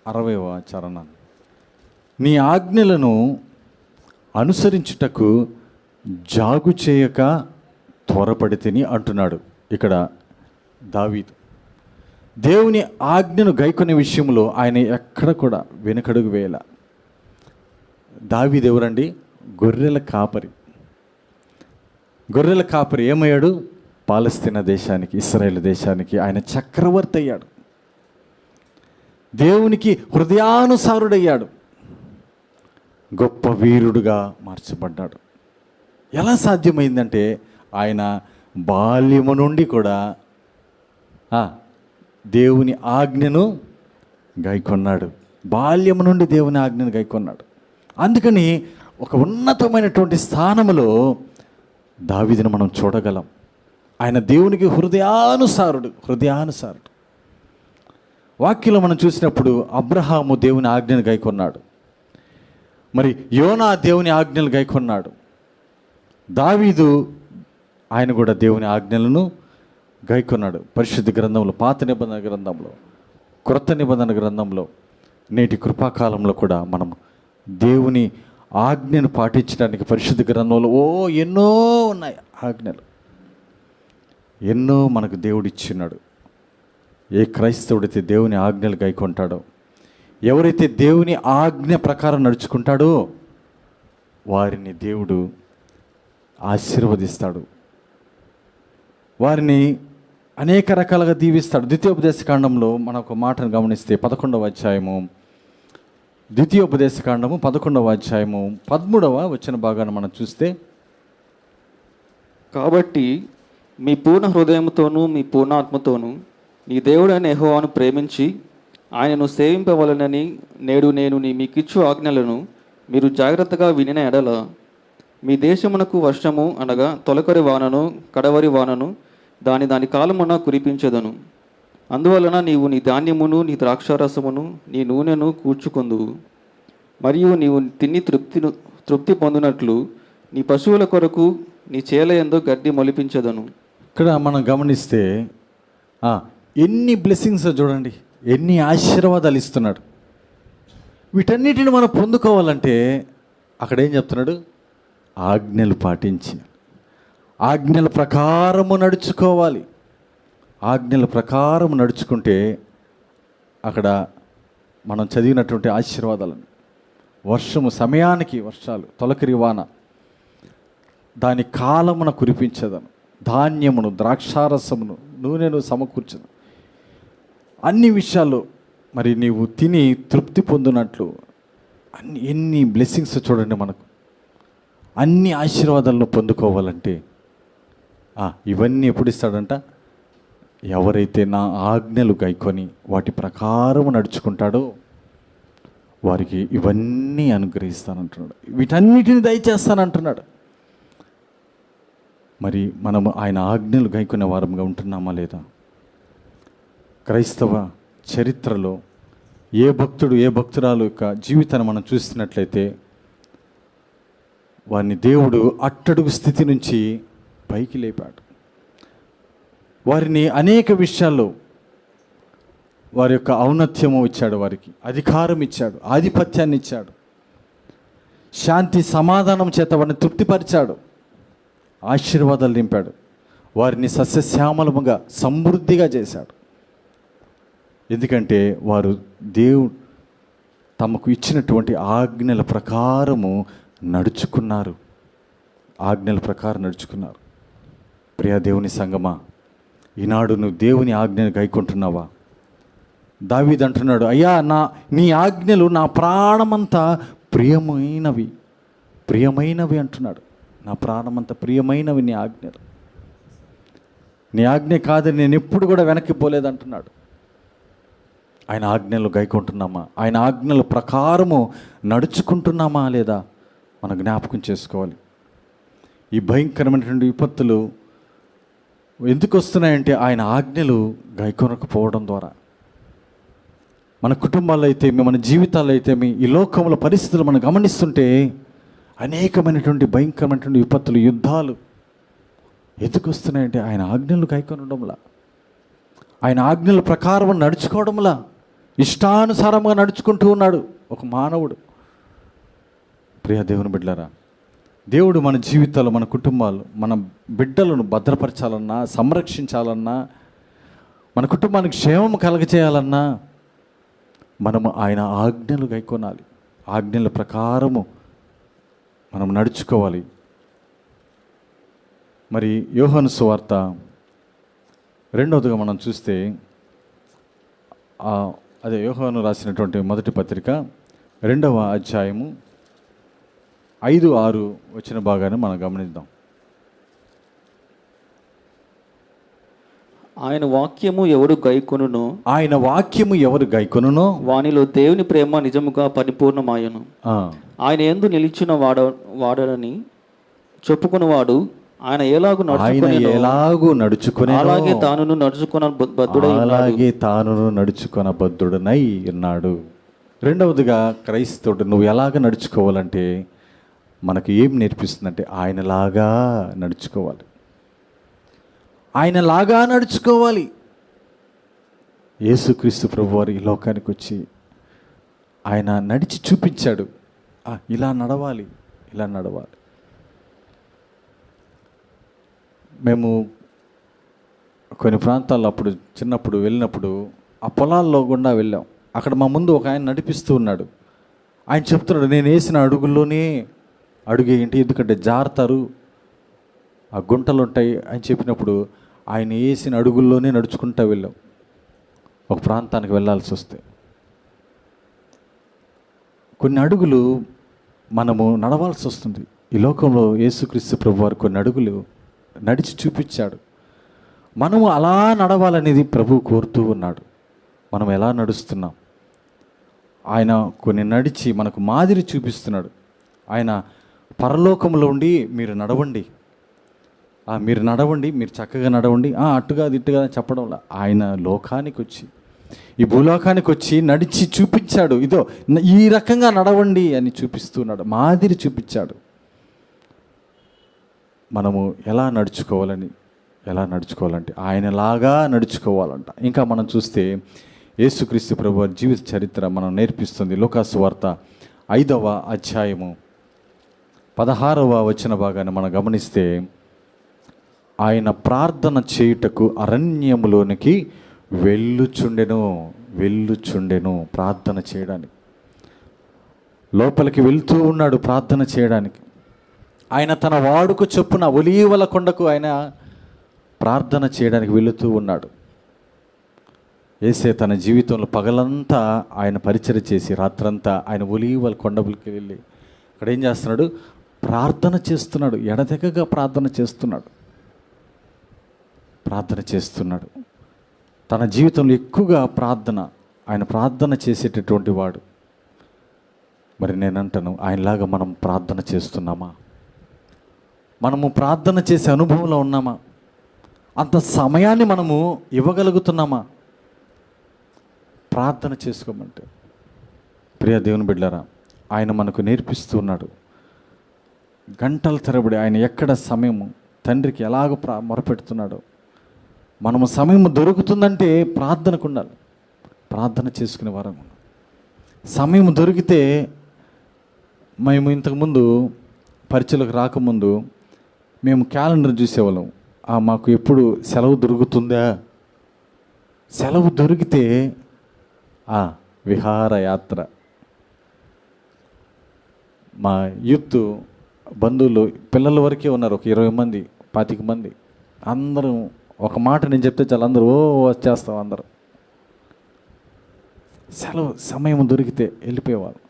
60వ చరణం, నీ ఆజ్ఞలను అనుసరించుటకు జాగు చేయక త్వరపడితిని అంటున్నాడు. ఇక్కడ దావీదు దేవుని ఆజ్ఞను గైకొనే విషయంలో ఆయన ఎక్కడ కూడా వెనుకడుగు వేయాల. దావీదు ఎవరండి? గొర్రెల కాపరి ఏమయ్యాడు? పాలస్తీనా దేశానికి, ఇశ్రాయేల్ దేశానికి ఆయన చక్రవర్తి అయ్యాడు. దేవునికి హృదయానుసారుడయ్యాడు, గొప్ప వీరుడుగా మార్చబడ్డాడు. ఎలా సాధ్యమైందంటే ఆయన బాల్యము నుండి కూడా దేవుని ఆజ్ఞను గైకొన్నాడు. బాల్యము నుండి దేవుని ఆజ్ఞను గైకొన్నాడు. అందుకని ఒక ఉన్నతమైనటువంటి స్థానములో దావీదును మనం చూడగలం. ఆయన దేవునికి హృదయానుసారుడు. వాక్యంలో మనం చూసినప్పుడు అబ్రహాము దేవుని ఆజ్ఞను గైకొన్నాడు, మరి యోనా దేవుని ఆజ్ఞలు గైకొన్నాడు. దావీదు ఆయన కూడా దేవుని ఆజ్ఞలను గైకొన్నాడు. పరిశుద్ధ గ్రంథంలో, పాత నిబంధన గ్రంథంలో, క్రొత్త నిబంధన గ్రంథంలో, నేటి కృపాకాలంలో కూడా మనం దేవుని ఆజ్ఞను పాటించడానికి పరిశుద్ధ గ్రంథంలో ఎన్నో ఉన్నాయి ఆజ్ఞలు, ఎన్నో మనకు దేవుడు ఇచ్చినాడు. ఏ క్రైస్తవుడైతే దేవుని ఆజ్ఞలు గైకొంటాడో, ఎవరైతే దేవుని ఆజ్ఞ ప్రకారం నడుచుకుంటాడో వారిని దేవుడు ఆశీర్వదిస్తాడు. వారిని అనేక రకాలుగా దీవిస్తాడు. ద్వితీయోపదేశకాండంలో మనం ఒక మాటను గమనిస్తే 11వ అధ్యాయము, ద్వితీయోపదేశకాండము 11వ అధ్యాయము 13వ వచ్చిన భాగాన్ని మనం చూస్తే, కాబట్టి మీ పూర్ణ హృదయంతోనూ మీ పూర్ణ ఆత్మతోనూ నీ దేవుడైన యెహోవాను ప్రేమించి ఆయనను సేవింపవలనని నేడు నేను మీకిచ్చు ఆజ్ఞలను మీరు జాగ్రత్తగా వినిన ఎడల మీ దేశమునకు వర్షము అనగా తొలకరి వానను కడవరి వానను దాని కాలమున కురిపించదను. అందువలన నీవు నీ ధాన్యమును నీ ద్రాక్షారసమును నీ నూనెను కూర్చుకొందువు. మరియు నీవు తిని తృప్తి పొందినట్లు నీ పశువుల కొరకు నీ చేల యందు గడ్డి మొలిపించదను. ఇక్కడ మనం గమనిస్తే ఎన్ని బ్లెస్సింగ్స్ చూడండి, ఎన్ని ఆశీర్వాదాలు ఇస్తున్నాడు. వీటన్నిటిని మనం పొందుకోవాలంటే అక్కడ ఏం చెప్తున్నాడు? ఆజ్ఞలు పాటించి ఆజ్ఞల ప్రకారము నడుచుకోవాలి. ఆజ్ఞల ప్రకారం నడుచుకుంటే అక్కడ మనం చదివినటువంటి ఆశీర్వాదాలను, వర్షము సమయానికి వర్షాలు, తొలకరి వాన దాని కాలమున కురిపించదను, ధాన్యమును ద్రాక్షారసమును నూనెను సమకూర్చను. అన్ని విషయాలు మరి నీవు తిని తృప్తి పొందినట్లు ఎన్ని బ్లెస్సింగ్స్ చూడండి. మనకు అన్ని ఆశీర్వాదాలను పొందుకోవాలంటే ఇవన్నీ ఎప్పుడు ఇస్తాడంట? ఎవరైతే నా ఆజ్ఞలు గైకొని వాటి ప్రకారం నడుచుకుంటాడో వారికి ఇవన్నీ అనుగ్రహిస్తానంటున్నాడు, వీటన్నిటిని దయచేస్తానంటున్నాడు. మరి మనము ఆయన ఆజ్ఞలు గైకొనే వారంగా ఉంటున్నామా లేదా? క్రైస్తవ చరిత్రలో ఏ భక్తుడు ఏ భక్తురాలు యొక్క జీవితాన్ని మనం చూస్తున్నట్లయితే వారిని దేవుడు అట్టడుగు స్థితి నుంచి పైకి లేపాడు. వారిని అనేక విషయాల్లో వారి యొక్క ఔన్నత్యము ఇచ్చాడు, వారికి అధికారం ఇచ్చాడు, ఆధిపత్యాన్ని ఇచ్చాడు, శాంతి సమాధానం చేత వారిని తృప్తిపరిచాడు, ఆశీర్వాదాలు నింపాడు, వారిని సస్యశ్యామలముగా సమృద్ధిగా చేశాడు. ఎందుకంటే వారు దేవుడు తమకు ఇచ్చినటువంటి ఆజ్ఞల ప్రకారము నడుచుకున్నారు. ఆజ్ఞల ప్రకారం నడుచుకున్నారు. ప్రియా దేవుని సంగమా, ఈనాడు నువ్వు దేవుని ఆజ్ఞను గైకుంటున్నావా? దావీదు అంటున్నాడు, అయ్యా నీ ఆజ్ఞలు నా ప్రాణమంతా ప్రియమైనవి, ప్రియమైనవి అంటున్నాడు. నా ప్రాణమంతా ప్రియమైనవి నీ ఆజ్ఞలు. నీ ఆజ్ఞ కాదని నేను ఎప్పుడు కూడా వెనక్కి పోలేదంటున్నాడు. ఆయన ఆజ్ఞలు గైకుంటున్నామా? ఆయన ఆజ్ఞల ప్రకారము నడుచుకుంటున్నామా లేదా మనం జ్ఞాపకం చేసుకోవాలి. ఈ భయంకరమైనటువంటి విపత్తులు ఎందుకు వస్తున్నాయంటే ఆయన ఆజ్ఞలు గైకొనకపోవడం ద్వారా. మన కుటుంబాల్లో అయితే మన జీవితాల్లో అయితే ఈ లోకంలో పరిస్థితులు మనం గమనిస్తుంటే అనేకమైనటువంటి భయంకరమైనటువంటి విపత్తులు, యుద్ధాలు ఎందుకు వస్తున్నాయంటే ఆయన ఆజ్ఞలు గైకొనడంలా, ఆయన ఆజ్ఞల ప్రకారం నడుచుకోవడంలా, ఇష్టానుసారంగా నడుచుకుంటూ ఉన్నాడు ఒక మానవుడు. ప్రియ దేవుని బిడ్డలారా, దేవుడు మన జీవితాలు, మన కుటుంబాలు, మన బిడ్డలను భద్రపరచాలన్నా, సంరక్షించాలన్నా, మన కుటుంబానికి క్షేమం కలగచేయాలన్నా మనము ఆయన ఆజ్ఞలు గైకొనాలి. ఆజ్ఞల ప్రకారము మనం నడుచుకోవాలి. మరి యోహాను సువార్త 2వదిగా మనం చూస్తే అదే యోహాను రాసినటువంటి మొదటి పత్రిక 2వ అధ్యాయము 5-6 వచ్చిన భాగాన్ని మనం గమనిద్దాం. ఆయన వాక్యము ఎవరు గైకొనునో, ఆయన వాక్యము ఎవరు గైకొనునో వానిలో దేవుని ప్రేమ నిజముగా పరిపూర్ణమాయను. ఆయన యందు నిలిచిన వాడని చెప్పుకునేవాడు ఆయన ఎలాగు నడుచుకునే అలాగే తానును నడుచుకొన బద్ధుడనై ఉన్నాడు. రెండవదిగా క్రైస్తవుడు నువ్వు ఎలాగ నడుచుకోవాలంటే మనకు ఏం నేర్పిస్తుందంటే ఆయనలాగా నడుచుకోవాలి. ఆయనలాగా నడుచుకోవాలి. యేసుక్రీస్తు ప్రభువారు ఈ లోకానికి వచ్చి ఆయన నడిచి చూపించాడు, ఇలా నడవాలి, ఇలా నడవాలి. మేము కొన్ని ప్రాంతాల్లో అప్పుడు చిన్నప్పుడు వెళ్ళినప్పుడు ఆ పొలాల్లో గుండా వెళ్ళాం. అక్కడ మా ముందు ఒక ఆయన నడిపిస్తూ ఉన్నాడు. ఆయన చెప్తున్నాడు, నేను వేసిన అడుగుల్లోనే అడుగేయండి, ఎందుకంటే జారుతారు, ఆ గుంటలు ఉంటాయి అని చెప్పినప్పుడు ఆయన వేసిన అడుగుల్లోనే నడుచుకుంటూ వెళ్ళాం ఒక ప్రాంతానికి వెళ్ళాల్సి వస్తే. కొన్ని అడుగులు మనము నడవాల్సి వస్తుంది. ఈ లోకంలో యేసుక్రీస్తు ప్రభువారు కొన్ని అడుగులు నడిచి చూపించాడు. మనము అలా నడవాలనేది ప్రభువు కోరుతూ ఉన్నాడు. మనం ఎలా నడుస్తున్నాం? ఆయన కొన్ని నడిచి మనకు మాదిరి చూపిస్తున్నాడు. ఆయన పరలోకంలో ఉండి మీరు నడవండి, మీరు చక్కగా నడవండి, అట్టుగా ఇట్టుగా చెప్పడంలా ఆయన లోకానికి వచ్చి ఈ భూలోకానికి వచ్చి నడిచి చూపించాడు. ఇదో ఈ రకంగా నడవండి అని చూపిస్తున్నాడు, మాదిరి చూపించాడు. మనము ఎలా నడుచుకోవాలంటే ఆయనలాగా నడుచుకోవాలంట. ఇంకా మనం చూస్తే యేసుక్రీస్తు ప్రభువు జీవిత చరిత్ర మనం నేర్పిస్తుంది. లూకాసు వార్త 5వ అధ్యాయము 16వ వచన భాగాన్ని మనం గమనిస్తే, ఆయన ప్రార్థన చేయుటకు అరణ్యములోనికి వెళ్ళుచుండెను ప్రార్థన చేయడానికి. లోపలికి వెళ్తూ ఉన్నాడు ప్రార్థన చేయడానికి. ఆయన తన వాడుకు చొప్పున ఒలీవల కొండకు ఆయన ప్రార్థన చేయడానికి వెళుతూ ఉన్నాడు. యేసే తన జీవితంలో పగలంతా ఆయన పరిచర్య చేసి రాత్రంతా ఆయన ఒలీవల కొండకి వెళ్ళి అక్కడ ఏం చేస్తున్నాడు? ప్రార్థన చేస్తున్నాడు. ఎడతెగగా ప్రార్థన చేస్తున్నాడు. తన జీవితంలో ఎక్కువగా ఆయన ప్రార్థన చేసేటటువంటి వాడు. మరి నేనంటాను, ఆయనలాగా మనం ప్రార్థన చేస్తున్నామా? మనము ప్రార్థన చేసే అనుభవంలో ఉన్నామా? అంత సమయాన్ని మనము ఇవ్వగలుగుతున్నామా ప్రార్థన చేసుకోమంటే? ప్రియ దేవుని బిడ్డలారా, ఆయన మనకు నేర్పిస్తూ ఉన్నాడు. గంటల తరబడి ఆయన ఎక్కడ సమయము తండ్రికి ఎలాగ మొరపెడుతున్నాడో, మనము సమయం దొరుకుతుందంటే ప్రార్థనకు ఉండాలి. ప్రార్థన చేసుకునే వారం సమయం దొరికితే, మేము ఇంతకుముందు పరిచయలకు రాకముందు మేము క్యాలెండర్ చూసేవాళ్ళం. మాకు ఎప్పుడు సెలవు దొరుకుతుందా? సెలవు దొరికితే విహారయాత్ర. మా యూత్ బంధువులు పిల్లల వరకే ఉన్నారు, ఒక 20 మంది 25 మంది. అందరూ ఒక మాట నేను చెప్తే చాలా అందరూ వచ్చేస్తాం. అందరూ సెలవు సమయం దొరికితే వెళ్ళిపోయేవాళ్ళు.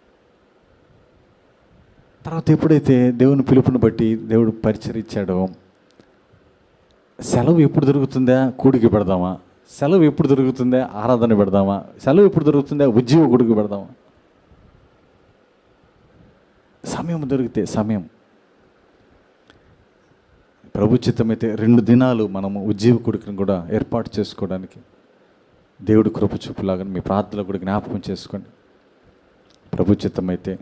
తర్వాత ఎప్పుడైతే దేవుని పిలుపుని బట్టి దేవుడు పరిచయం ఇచ్చాడో, సెలవు ఎప్పుడు దొరుకుతుందా కూడికి పెడదామా, సెలవు ఎప్పుడు దొరుకుతుందా ఆరాధన పెడదామా, సెలవు ఎప్పుడు దొరుకుతుందా ఉద్యోగ గుడికి పెడదామా. సమయం దొరికితే ప్రభు చిత్తమైతే 2 దినాలు మనము ఉద్యోగ కొడుకుని కూడా ఏర్పాటు చేసుకోవడానికి దేవుడు కృప చూపులాగా మీ ప్రార్థనలు కూడా జ్ఞాపకం చేసుకోండి. ప్రభు చిత్తమైతే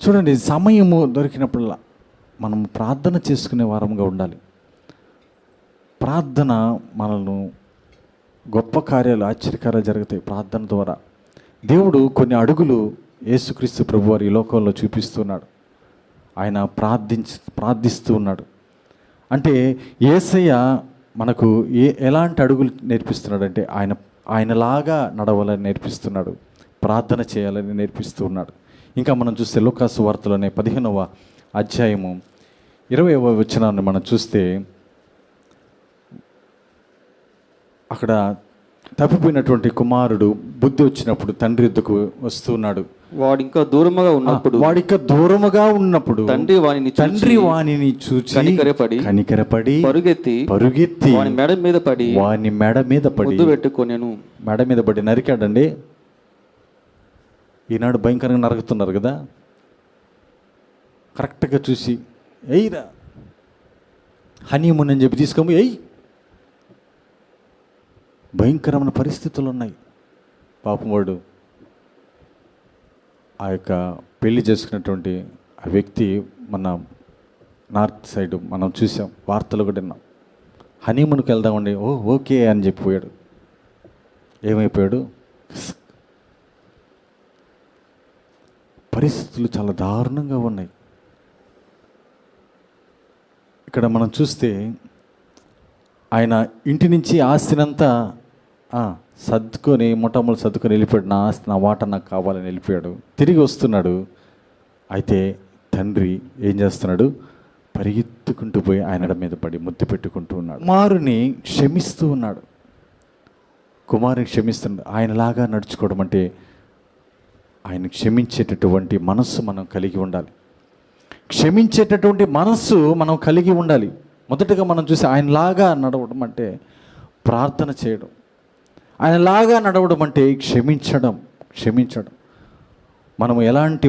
చూడండి, సమయము దొరికినప్పుడల్లా మనం ప్రార్థన చేసుకునే వారంగా ఉండాలి. ప్రార్థన మనల్ని గొప్ప కార్యాలు ఆశ్చర్యకార్యాలు జరుగుతాయి. ప్రార్థన ద్వారా దేవుడు కొన్ని అడుగులు యేసుక్రీస్తు ప్రభువారు ఈ లోకంలో చూపిస్తున్నాడు. ఆయన ప్రార్థిస్తూ ఉన్నాడు. అంటే యేసయ్య మనకు ఎలాంటి అడుగులు నేర్పిస్తున్నాడంటే ఆయనలాగా నడవాలని నేర్పిస్తున్నాడు, ప్రార్థన చేయాలని నేర్పిస్తూ ఉన్నాడు. ఇంకా మనం చూస్తే లూకాసు వార్తలోనే 15వ అధ్యాయము 20వ వచనాన్ని మనం చూస్తే, అక్కడ తప్పిపోయినటువంటి కుమారుడు బుద్ధి వచ్చినప్పుడు తండ్రి యొద్దకు వస్తున్నాడు. వాడు ఇంకా దూరముగా ఉన్నప్పుడు తండ్రి వానిని చూచి కనికరపడి పరుగెత్తి వాని మెడ మీద పడి పెట్టుకొనెను. మెడ మీద పడి నరికాడండి. ఈనాడు భయంకరంగా నరుకుతున్నారు కదా. కరెక్ట్గా చూసి ఎయ్యిరా హనీమూన్ అని చెప్పి తీసుకోము, భయంకరమైన పరిస్థితులు ఉన్నాయి. పాపం వాడు ఆ యొక్క పెళ్లి చేసుకున్నటువంటి ఆ వ్యక్తి మన నార్త్ సైడ్ మనం చూసాం, వార్తలు కూడా విన్నాం. హనీమూన్కి వెళ్దామండి, ఓకే అని చెప్పిపోయాడు. ఏమైపోయాడు? పరిస్థితులు చాలా దారుణంగా ఉన్నాయి. ఇక్కడ మనం చూస్తే ఆయన ఇంటి నుంచి ఆస్తినంతా సర్దుకొని ముఠాములు సర్దుకొని వెళ్ళిపోయాడు. నా ఆస్తి నా వాట నాకు కావాలని వెళ్ళిపోయాడు. తిరిగి వస్తున్నాడు. అయితే తండ్రి ఏం చేస్తున్నాడు? పరిగెత్తుకుంటూ పోయి ఆయన మీద పడి ముద్దు పెట్టుకుంటూ ఉన్నాడు. కుమారుని క్షమిస్తూ ఉన్నాడు. కుమారుని క్షమిస్తున్నాడు. ఆయనలాగా నడుచుకోవడం అంటే ఆయన క్షమించేటటువంటి మనస్సు మనం కలిగి ఉండాలి. క్షమించేటటువంటి మనస్సు మనం కలిగి ఉండాలి. మొదటగా మనం చూసి ఆయనలాగా నడవడం అంటే ప్రార్థన చేయడం. ఆయనలాగా నడవడం అంటే క్షమించడం. మనము ఎలాంటి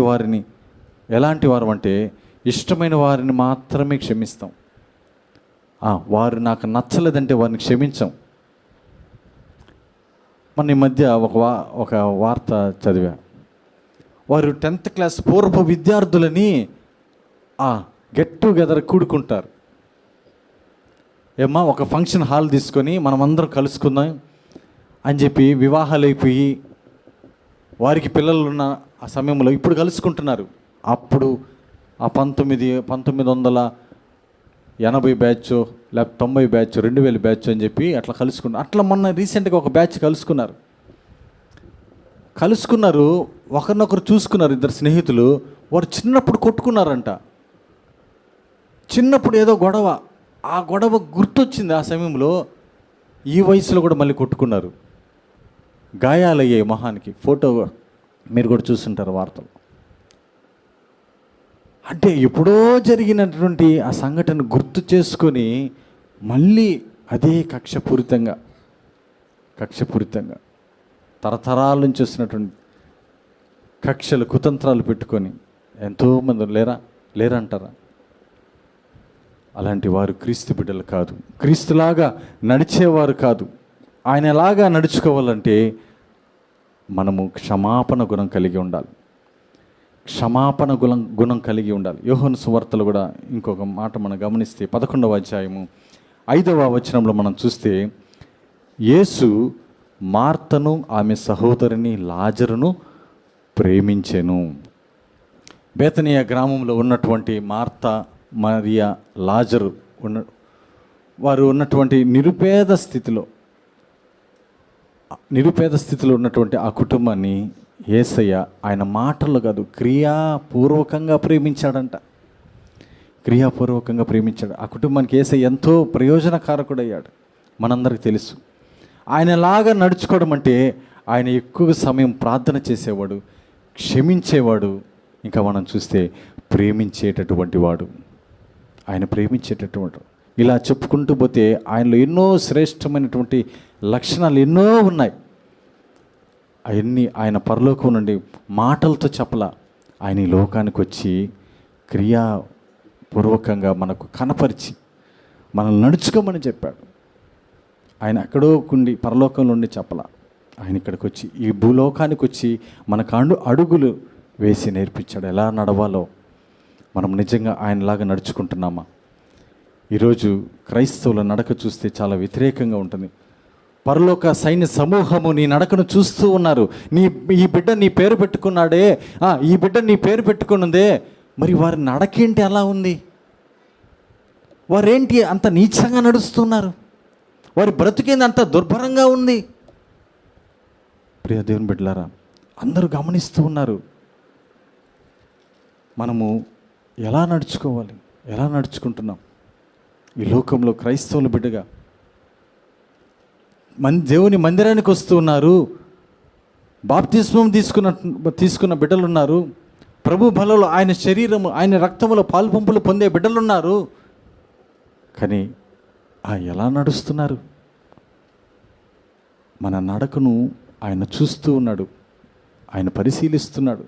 వారు అంటే ఇష్టమైన వారిని మాత్రమే క్షమిస్తాం. వారు నాకు నచ్చలేదంటే వారిని క్షమించాం. మన ఈ మధ్య ఒక వార్త చదివా. వారు 10th క్లాస్ పూర్వ విద్యార్థులని గెట్ టుగెదర్ కూడుకుంటారు. ఏమ్మా, ఒక ఫంక్షన్ హాల్ తీసుకొని మనమందరం కలుసుకుందాం అని చెప్పి వివాహాలు అయిపోయి వారికి పిల్లలు ఉన్న ఆ సమయంలో ఇప్పుడు కలుసుకుంటున్నారు. అప్పుడు ఆ 1980 బ్యాచ్ లేకపోతే 90 బ్యాచ్ 2000 బ్యాచ్ అని చెప్పి అట్లా కలుసుకున్నారు. అట్లా మొన్న రీసెంట్గా ఒక బ్యాచ్ కలుసుకున్నారు. ఒకరినొకరు చూసుకున్నారు. ఇద్దరు స్నేహితులు. వారు చిన్నప్పుడు కొట్టుకున్నారంట. చిన్నప్పుడు ఏదో గొడవ, ఆ గొడవ గుర్తొచ్చింది. ఆ సమయంలో ఈ వయసులో కూడా మళ్ళీ కొట్టుకున్నారు. గాయాలయ్యాయి మొహానికి. ఫోటో మీరు కూడా చూస్తుంటారు వార్తలు. అంటే ఎప్పుడో జరిగినటువంటి ఆ సంఘటన గుర్తు చేసుకొని మళ్ళీ అదే కక్షపూరితంగా తరతరాల నుంచి వస్తున్నటువంటి కక్షలు కుతంత్రాలు పెట్టుకొని ఎంతోమంది లేరంటారా? అలాంటి వారు క్రీస్తు బిడ్డలు కాదు. క్రీస్తులాగా నడిచేవారు కాదు. ఆయనలాగా నడుచుకోవాలంటే మనము క్షమాపణ గుణం కలిగి ఉండాలి. గుణం కలిగి ఉండాలి. యోహాను సువార్తలో కూడా ఇంకొక మాట మనం గమనిస్తే 11వ అధ్యాయము 5వ వచనంలో మనం చూస్తే, యేసు మార్తను ఆమె సహోదరిని లాజరును ప్రేమించెను. బేతనియా గ్రామంలో ఉన్నటువంటి మార్త, మరియా, లాజరు వారు ఉన్నటువంటి నిరుపేద స్థితిలో ఉన్నటువంటి ఆ కుటుంబాన్ని యేసయ్య ఆయన మాటల్లో కాదు క్రియాపూర్వకంగా ప్రేమించాడంట. ఆ కుటుంబానికి యేసయ్య ఎంతో ప్రయోజనకారకుడయ్యాడు. మనందరికీ తెలుసు. ఆయనలాగా నడుచుకోవడం అంటే ఆయన ఎక్కువ సమయం ప్రార్థన చేసేవాడు, క్షమించేవాడు, ఇంకా మనం చూస్తే ప్రేమించేటటువంటి వాడు. ఇలా చెప్పుకుంటూ పోతే ఆయనలో ఎన్నో శ్రేష్టమైనటువంటి లక్షణాలు ఎన్నో ఉన్నాయి. అవన్నీ ఆయన పరలోకం నుండి మాటలతో చెప్పలా, ఆయన ఈ లోకానికి వచ్చి క్రియాపూర్వకంగా మనకు కనపరిచి మనల్ని నడుచుకోమని చెప్పాడు. ఆయన ఎక్కడో పరలోకం నుండి చెప్పలా, ఆయన ఇక్కడికి వచ్చి ఈ భూలోకానికి వచ్చి మనకు అడుగులు వేసి నేర్పించాడు ఎలా నడవాలో. మనం నిజంగా ఆయనలాగా నడుచుకుంటున్నామా? ఈరోజు క్రైస్తవుల నడక చూస్తే చాలా వ్యతిరేకంగా ఉంటుంది. పరలోక సైన్య సమూహము నీ నడకను చూస్తూ ఉన్నారు. ఈ బిడ్డ నీ పేరు పెట్టుకున్నాడే, ఈ బిడ్డ నీ పేరు పెట్టుకున్నదే, మరి వారి నడకేంటి అలా ఉంది? వారేంటి అంత నీచంగా నడుస్తున్నారు? వారి బ్రతుకేంది అంత దుర్భరంగా ఉంది? ప్రియ దేవుని బిడ్డలారా, అందరూ గమనిస్తూ ఉన్నారు. మనము ఎలా నడుచుకోవాలి, ఎలా నడుచుకుంటున్నాం? ఈ లోకంలో క్రైస్తవుల బిడ్డగా దేవుని మందిరానికి వస్తూ ఉన్నారు. బాప్తిస్మం తీసుకున్న బిడ్డలు ఉన్నారు. ప్రభు బలలో ఆయన శరీరము ఆయన రక్తములో పాలుపంపులు పొందే బిడ్డలు ఉన్నారు. కానీ ఎలా నడుస్తున్నారు? మన నడకను ఆయన చూస్తూ ఉన్నాడు, ఆయన పరిశీలిస్తున్నాడు.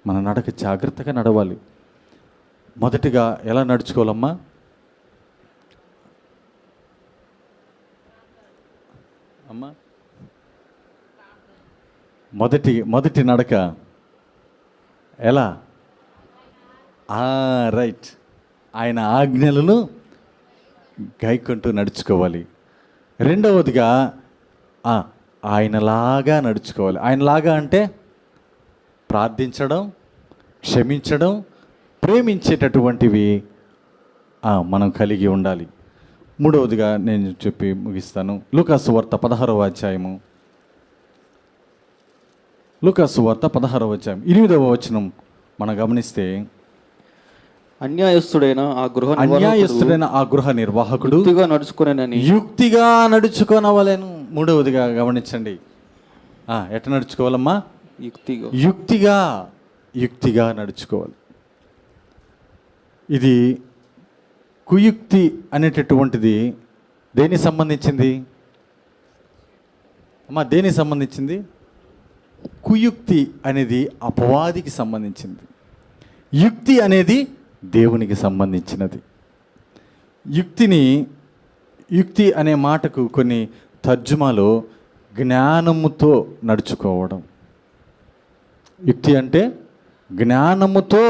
మన నడక జాగ్రత్తగా నడవాలి. మొదటిగా ఎలా నడుచుకోవాలమ్మా? అమ్మా, మొదటి నడక ఎలా? రైట్, ఆయన ఆజ్ఞలను గైకొంటూ నడుచుకోవాలి. రెండవదిగా ఆయనలాగా నడుచుకోవాలి. ఆయనలాగా అంటే ప్రార్థించడం, క్షమించడం, ప్రేమించేటటువంటివి మనం కలిగి ఉండాలి. మూడవదిగా నేను చెప్పి ముగిస్తాను. లూకాసు వార్త 16వ అధ్యాయము, లూకాసు వార్త 16వ అధ్యాయం 8వ వచనం మనం గమనిస్తే, అన్యాయస్తుడైన ఆ గృహ నిర్వాహకుడు నడుచుకునేనని యుక్తిగా నడుచుకోనవలెను. మూడవదిగా గమనించండి, ఎట్లా నడుచుకోవాలమ్మా? యుక్తిగా నడుచుకోవాలి. ఇది కుయుక్తి అనేటటువంటిది దేనికి సంబంధించింది అమ్మా? దేనికి సంబంధించింది? కుయుక్తి అనేది అపవాదికి సంబంధించింది. యుక్తి అనేది దేవునికి సంబంధించినది. యుక్తి అనే మాటకు కొన్ని తర్జుమాలో జ్ఞానముతో నడుచుకోవడం. యుక్తి అంటే జ్ఞానముతో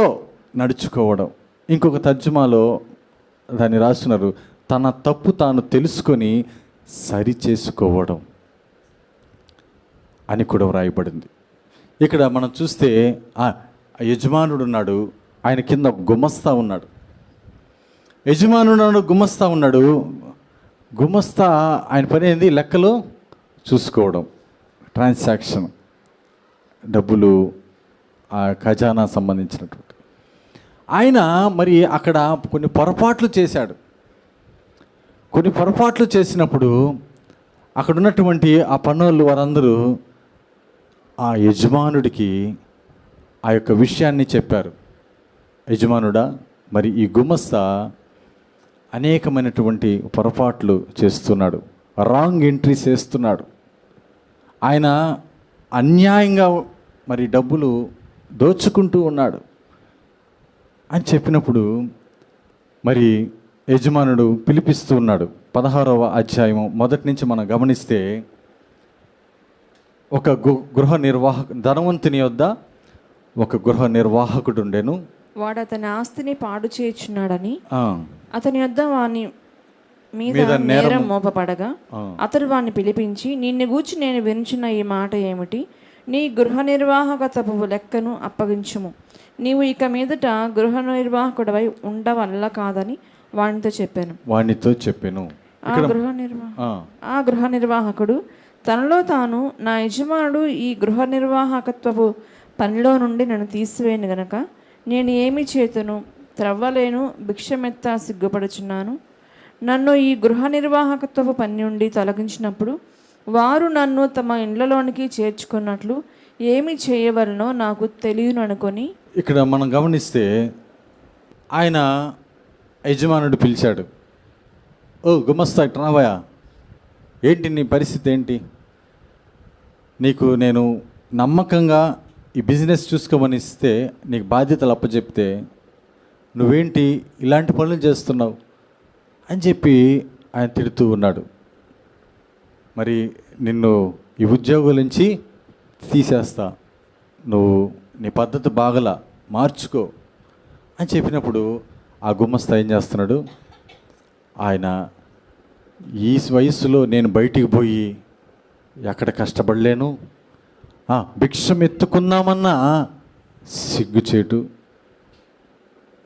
నడుచుకోవడం. ఇంకొక తర్జుమాలో దాన్ని రాస్తున్నారు, తన తప్పు తాను తెలుసుకొని సరి చేసుకోవడం అని కూడా వ్రాయబడింది. ఇక్కడ మనం చూస్తే యజమానుడు ఉన్నాడు, ఆయన కింద గుమస్తా ఉన్నాడు. గుమస్తా ఉన్నాడు. గుమస్తా ఆయన పని ఏంది? లెక్కలు చూసుకోవడం, ట్రాన్సాక్షన్, డబ్బులు, ఆ ఖజానా సంబంధించినటువంటి. ఆయన మరి అక్కడ కొన్ని పొరపాట్లు చేశాడు. కొన్ని పొరపాట్లు చేసినప్పుడు అక్కడ ఉన్నటువంటి ఆ పనులు వారందరూ ఆ యజమానుడికి ఆ యొక్క విషయాన్ని చెప్పారు. యజమానుడా, మరి ఈ గుమస్తా అనేకమైనటువంటి పొరపాట్లు చేస్తున్నాడు, రాంగ్ ఎంట్రీస్ చేస్తున్నాడు, ఆయన అన్యాయంగా మరి డబ్బులు దోచుకుంటూ ఉన్నాడు అని చెప్పినప్పుడు మరి యజమానుడు పిలిపిస్తూ ఉన్నాడు. 16వ అధ్యాయం మొదటి నుంచి మనం గమనిస్తే, ఒక ధనవంతుని వద్ద ఒక గృహ నిర్వాహకుడు ఉండెను. వాడు అతని ఆస్తిని పాడు చేయుచున్నాడని అతని వద్ద వాని మీద నేరం మోపబడగా అతడు వాడిని పిలిపించి, నిన్ను గూర్చి నేను వినుచున్న ఈ మాట ఏమిటి? నీ గృహ నిర్వాహకత్వపు లెక్కను అప్పగించుము. నీవు ఇక మీదట గృహ నిర్వాహకుడవై ఉండవల్ల కాదని వానితో చెప్పాను. ఆ గృహ నిర్వాహకుడు తనలో తాను, నా యజమానుడు ఈ గృహ నిర్వాహకత్వపు పనిలో నుండి నన్ను తీసివేయను గనక నేను ఏమి చేతును? త్రవ్వలేను, భిక్షమెత్త సిగ్గుపడుచున్నాను. నన్ను ఈ గృహ నిర్వాహకత్వపు పని నుండి తొలగించినప్పుడు వారు నన్ను తమ ఇండ్లలోనికి చేర్చుకున్నట్లు ఏమి చేయవలనో నాకు తెలియను అనుకొని. ఇక్కడ మనం గమనిస్తే ఆయన యజమానుడు పిలిచాడు, ఓ గుమస్తా రావయా, ఏంటి నీ పరిస్థితి ఏంటి? నీకు నేను నమ్మకంగా ఈ బిజినెస్ చూసుకోమని ఇస్తే, నీకు బాధ్యతలు అప్పచెప్తే నువ్వేంటి ఇలాంటి పనులు చేస్తున్నావు అని చెప్పి ఆయన తిడుతూ ఉన్నాడు. మరి నిన్ను ఈ ఉద్యోగం నుంచి తీసేస్తా, నువ్వు నీ పద్ధతి బాగలా, మార్చుకో అని చెప్పినప్పుడు ఆ గుమస్తా ఏం చేస్తున్నాడు? ఆయన ఈ వయస్సులో నేను బయటికి పోయి ఎక్కడ కష్టపడలేను, భిక్షం ఎత్తుకుందామన్నా సిగ్గుచేటు,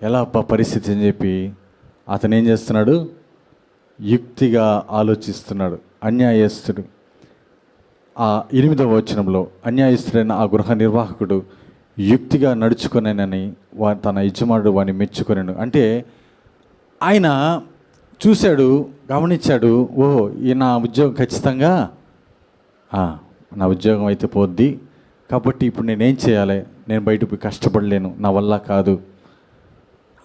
ఎలా పరిస్థితి అని చెప్పి అతను ఏం చేస్తున్నాడు? యుక్తిగా ఆలోచిస్తున్నాడు. అన్యాయస్తుడు. ఆ 8వ వచనంలో అన్యాయస్తుడైన ఆ గృహ నిర్వాహకుడు యుక్తిగా నడుచుకొనేనని తన యజమానుడు వాడిని మెచ్చుకొనెను. అంటే ఆయన చూశాడు, గమనించాడు, ఓహో ఈ నా ఉద్యోగం ఖచ్చితంగా నా ఉద్యోగం అయితే పోద్ది, కాబట్టి ఇప్పుడు నేనేం చేయాలి? నేను బయటకు కష్టపడలేను, నా వల్ల కాదు.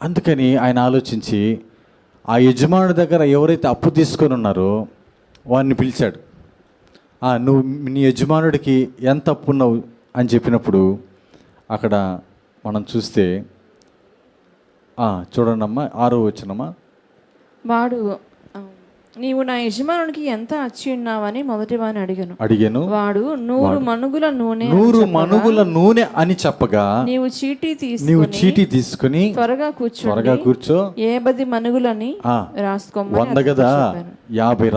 అందుకని ఆయన ఆలోచించి ఆ యజమానుడి దగ్గర ఎవరైతే అప్పు తీసుకొని ఉన్నారో వారిని పిలిచాడు. నువ్వు నీ యజమానుడికి ఎంత అప్పు ఉన్నావు అని చెప్పినప్పుడు అక్కడ మనం చూస్తే చూడండమ్మా 6వ వచనమా, వాడు నీవు నా యజమానునికి ఎంత అచ్చి ఉన్నావని మొదటి వాడిని అడిగాను. వాడు 100 మణుగుల నూనె అని చెప్పగా, నీవు చీటీ తీసుకుని త్వరగా కూర్చో, 50 మణుగులని రాసుకో. 100 కదా, 50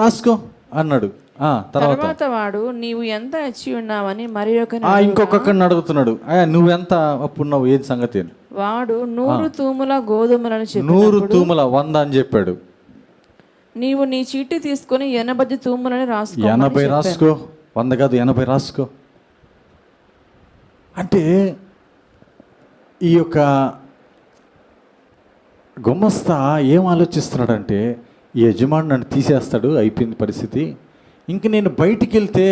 రాసుకో అన్నాడు. తర్వాత వాడు నీవు ఎంత అచ్చి ఉన్నావని మరి ఇంకొకరిని అడుగుతున్నాడు, నువ్వెంత అప్పు ఉన్నావు, ఏది సంగతి? వాడు 100 తూముల గోధుమలని చెప్పి 100 తూముల 100 అని చెప్పాడు. నీవు నీ చీటీ తీసుకొని 80 తూములని రాసుకో. 80 రాసుకో, 100 కాదు 80 రాసుకో. అంటే ఈ యొక్క గుమస్తా ఏం ఆలోచిస్తున్నాడంటే, ఈ యజమాని నన్ను తీసేస్తాడు, అయిపోయింది పరిస్థితి, ఇంక నేను బయటికి వెళ్తే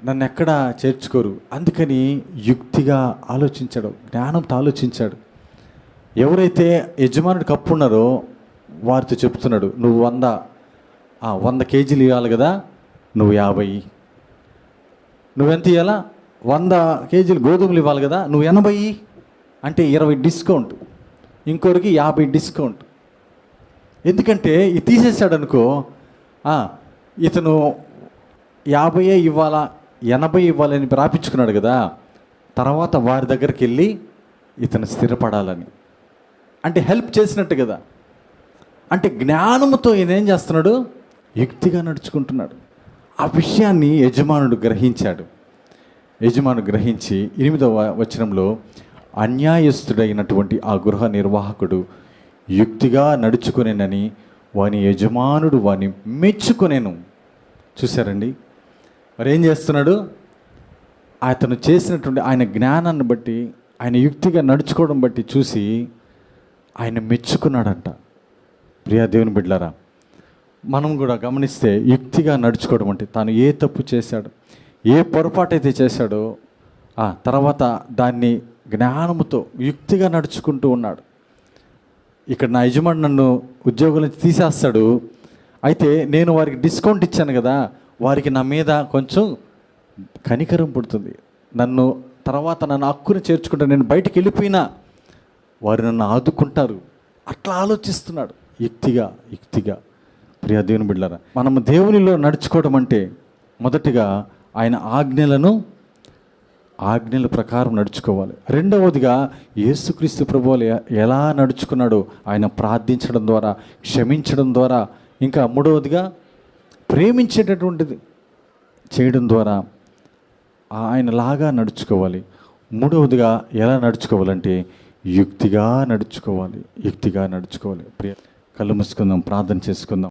నన్ను ఎక్కడ చేర్చుకోరు. అందుకని యుక్తిగా ఆలోచించాడు, జ్ఞానంతో ఆలోచించాడు. ఎవరైతే యజమానుడికి అప్పు ఉన్నారో వారితో చెప్తున్నాడు, నువ్వు 100 కేజీలు ఇవ్వాలి కదా, నువ్వు 50. నువ్వెంత ఇవ్వాలా? 100 కేజీలు గోధుమలు ఇవ్వాలి కదా, నువ్వు 80. అంటే 20 డిస్కౌంట్, ఇంకోరికి 50 డిస్కౌంట్. ఎందుకంటే ఇది తీసేసాడు అనుకో, ఇతను 50 ఇవ్వాలా 80 ఇవ్వాలని రాపించుకున్నాడు కదా, తర్వాత వారి దగ్గరికి వెళ్ళి ఇతను స్థిరపడాలని, అంటే హెల్ప్ చేసినట్టు కదా. అంటే జ్ఞానముతో ఈయన ఏం చేస్తున్నాడు? యుక్తిగా నడుచుకుంటున్నాడు. ఆ విషయాన్ని యజమానుడు గ్రహించాడు. యజమానుడు గ్రహించి 8వ వచనంలో, అన్యాయస్తుడైనటువంటి ఆ గృహ నిర్వాహకుడు యుక్తిగా నడుచుకునేనని వాని యజమానుడు వాని మెచ్చుకొనేను. చూశారండి, మరి ఏం చేస్తున్నాడు? అతను చేసినటువంటి ఆయన జ్ఞానాన్ని బట్టి, ఆయన యుక్తిగా నడుచుకోవడం బట్టి చూసి ఆయన మెచ్చుకున్నాడంట. ప్రియా దేవుని బిడ్డలారా, మనం కూడా గమనిస్తే యుక్తిగా నడుచుకోవడం అంటే తాను ఏ తప్పు చేశాడో, ఏ పొరపాటు అయితే చేశాడో తర్వాత దాన్ని జ్ఞానముతో యుక్తిగా నడుచుకుంటూ ఉన్నాడు. ఇక్కడ నా యజమాని నన్ను ఉద్యోగం నుంచి తీసేస్తాడు, అయితే నేను వారికి డిస్కౌంట్ ఇచ్చాను కదా, వారికి నా మీద కొంచెం కనికరం పుడుతుంది, నన్ను హక్కుని చేర్చుకుంటా, నేను బయటికి వెళ్ళిపోయినా వారు నన్ను ఆదుకుంటారు, అట్లా ఆలోచిస్తున్నాడు యుక్తిగా. ప్రియ దేవుని బిడ్డలారా, మనము దేవునిలో నడుచుకోవడం అంటే మొదటిగా ఆయన ఆజ్ఞల ప్రకారం నడుచుకోవాలి. రెండవదిగా యేసుక్రీస్తు ప్రభువులు ఎలా నడుచుకున్నాడో ఆయన ప్రార్థించడం ద్వారా, క్షమించడం ద్వారా, ఇంకా మూడవదిగా ప్రేమించేటటువంటిది చేయడం ద్వారా ఆయనలాగా నడుచుకోవాలి. మూడవదిగా ఎలా నడుచుకోవాలంటే యుక్తిగా నడుచుకోవాలి. ప్రియ, కళ్ళు మూసుకుందాం, ప్రార్థన చేసుకుందాం.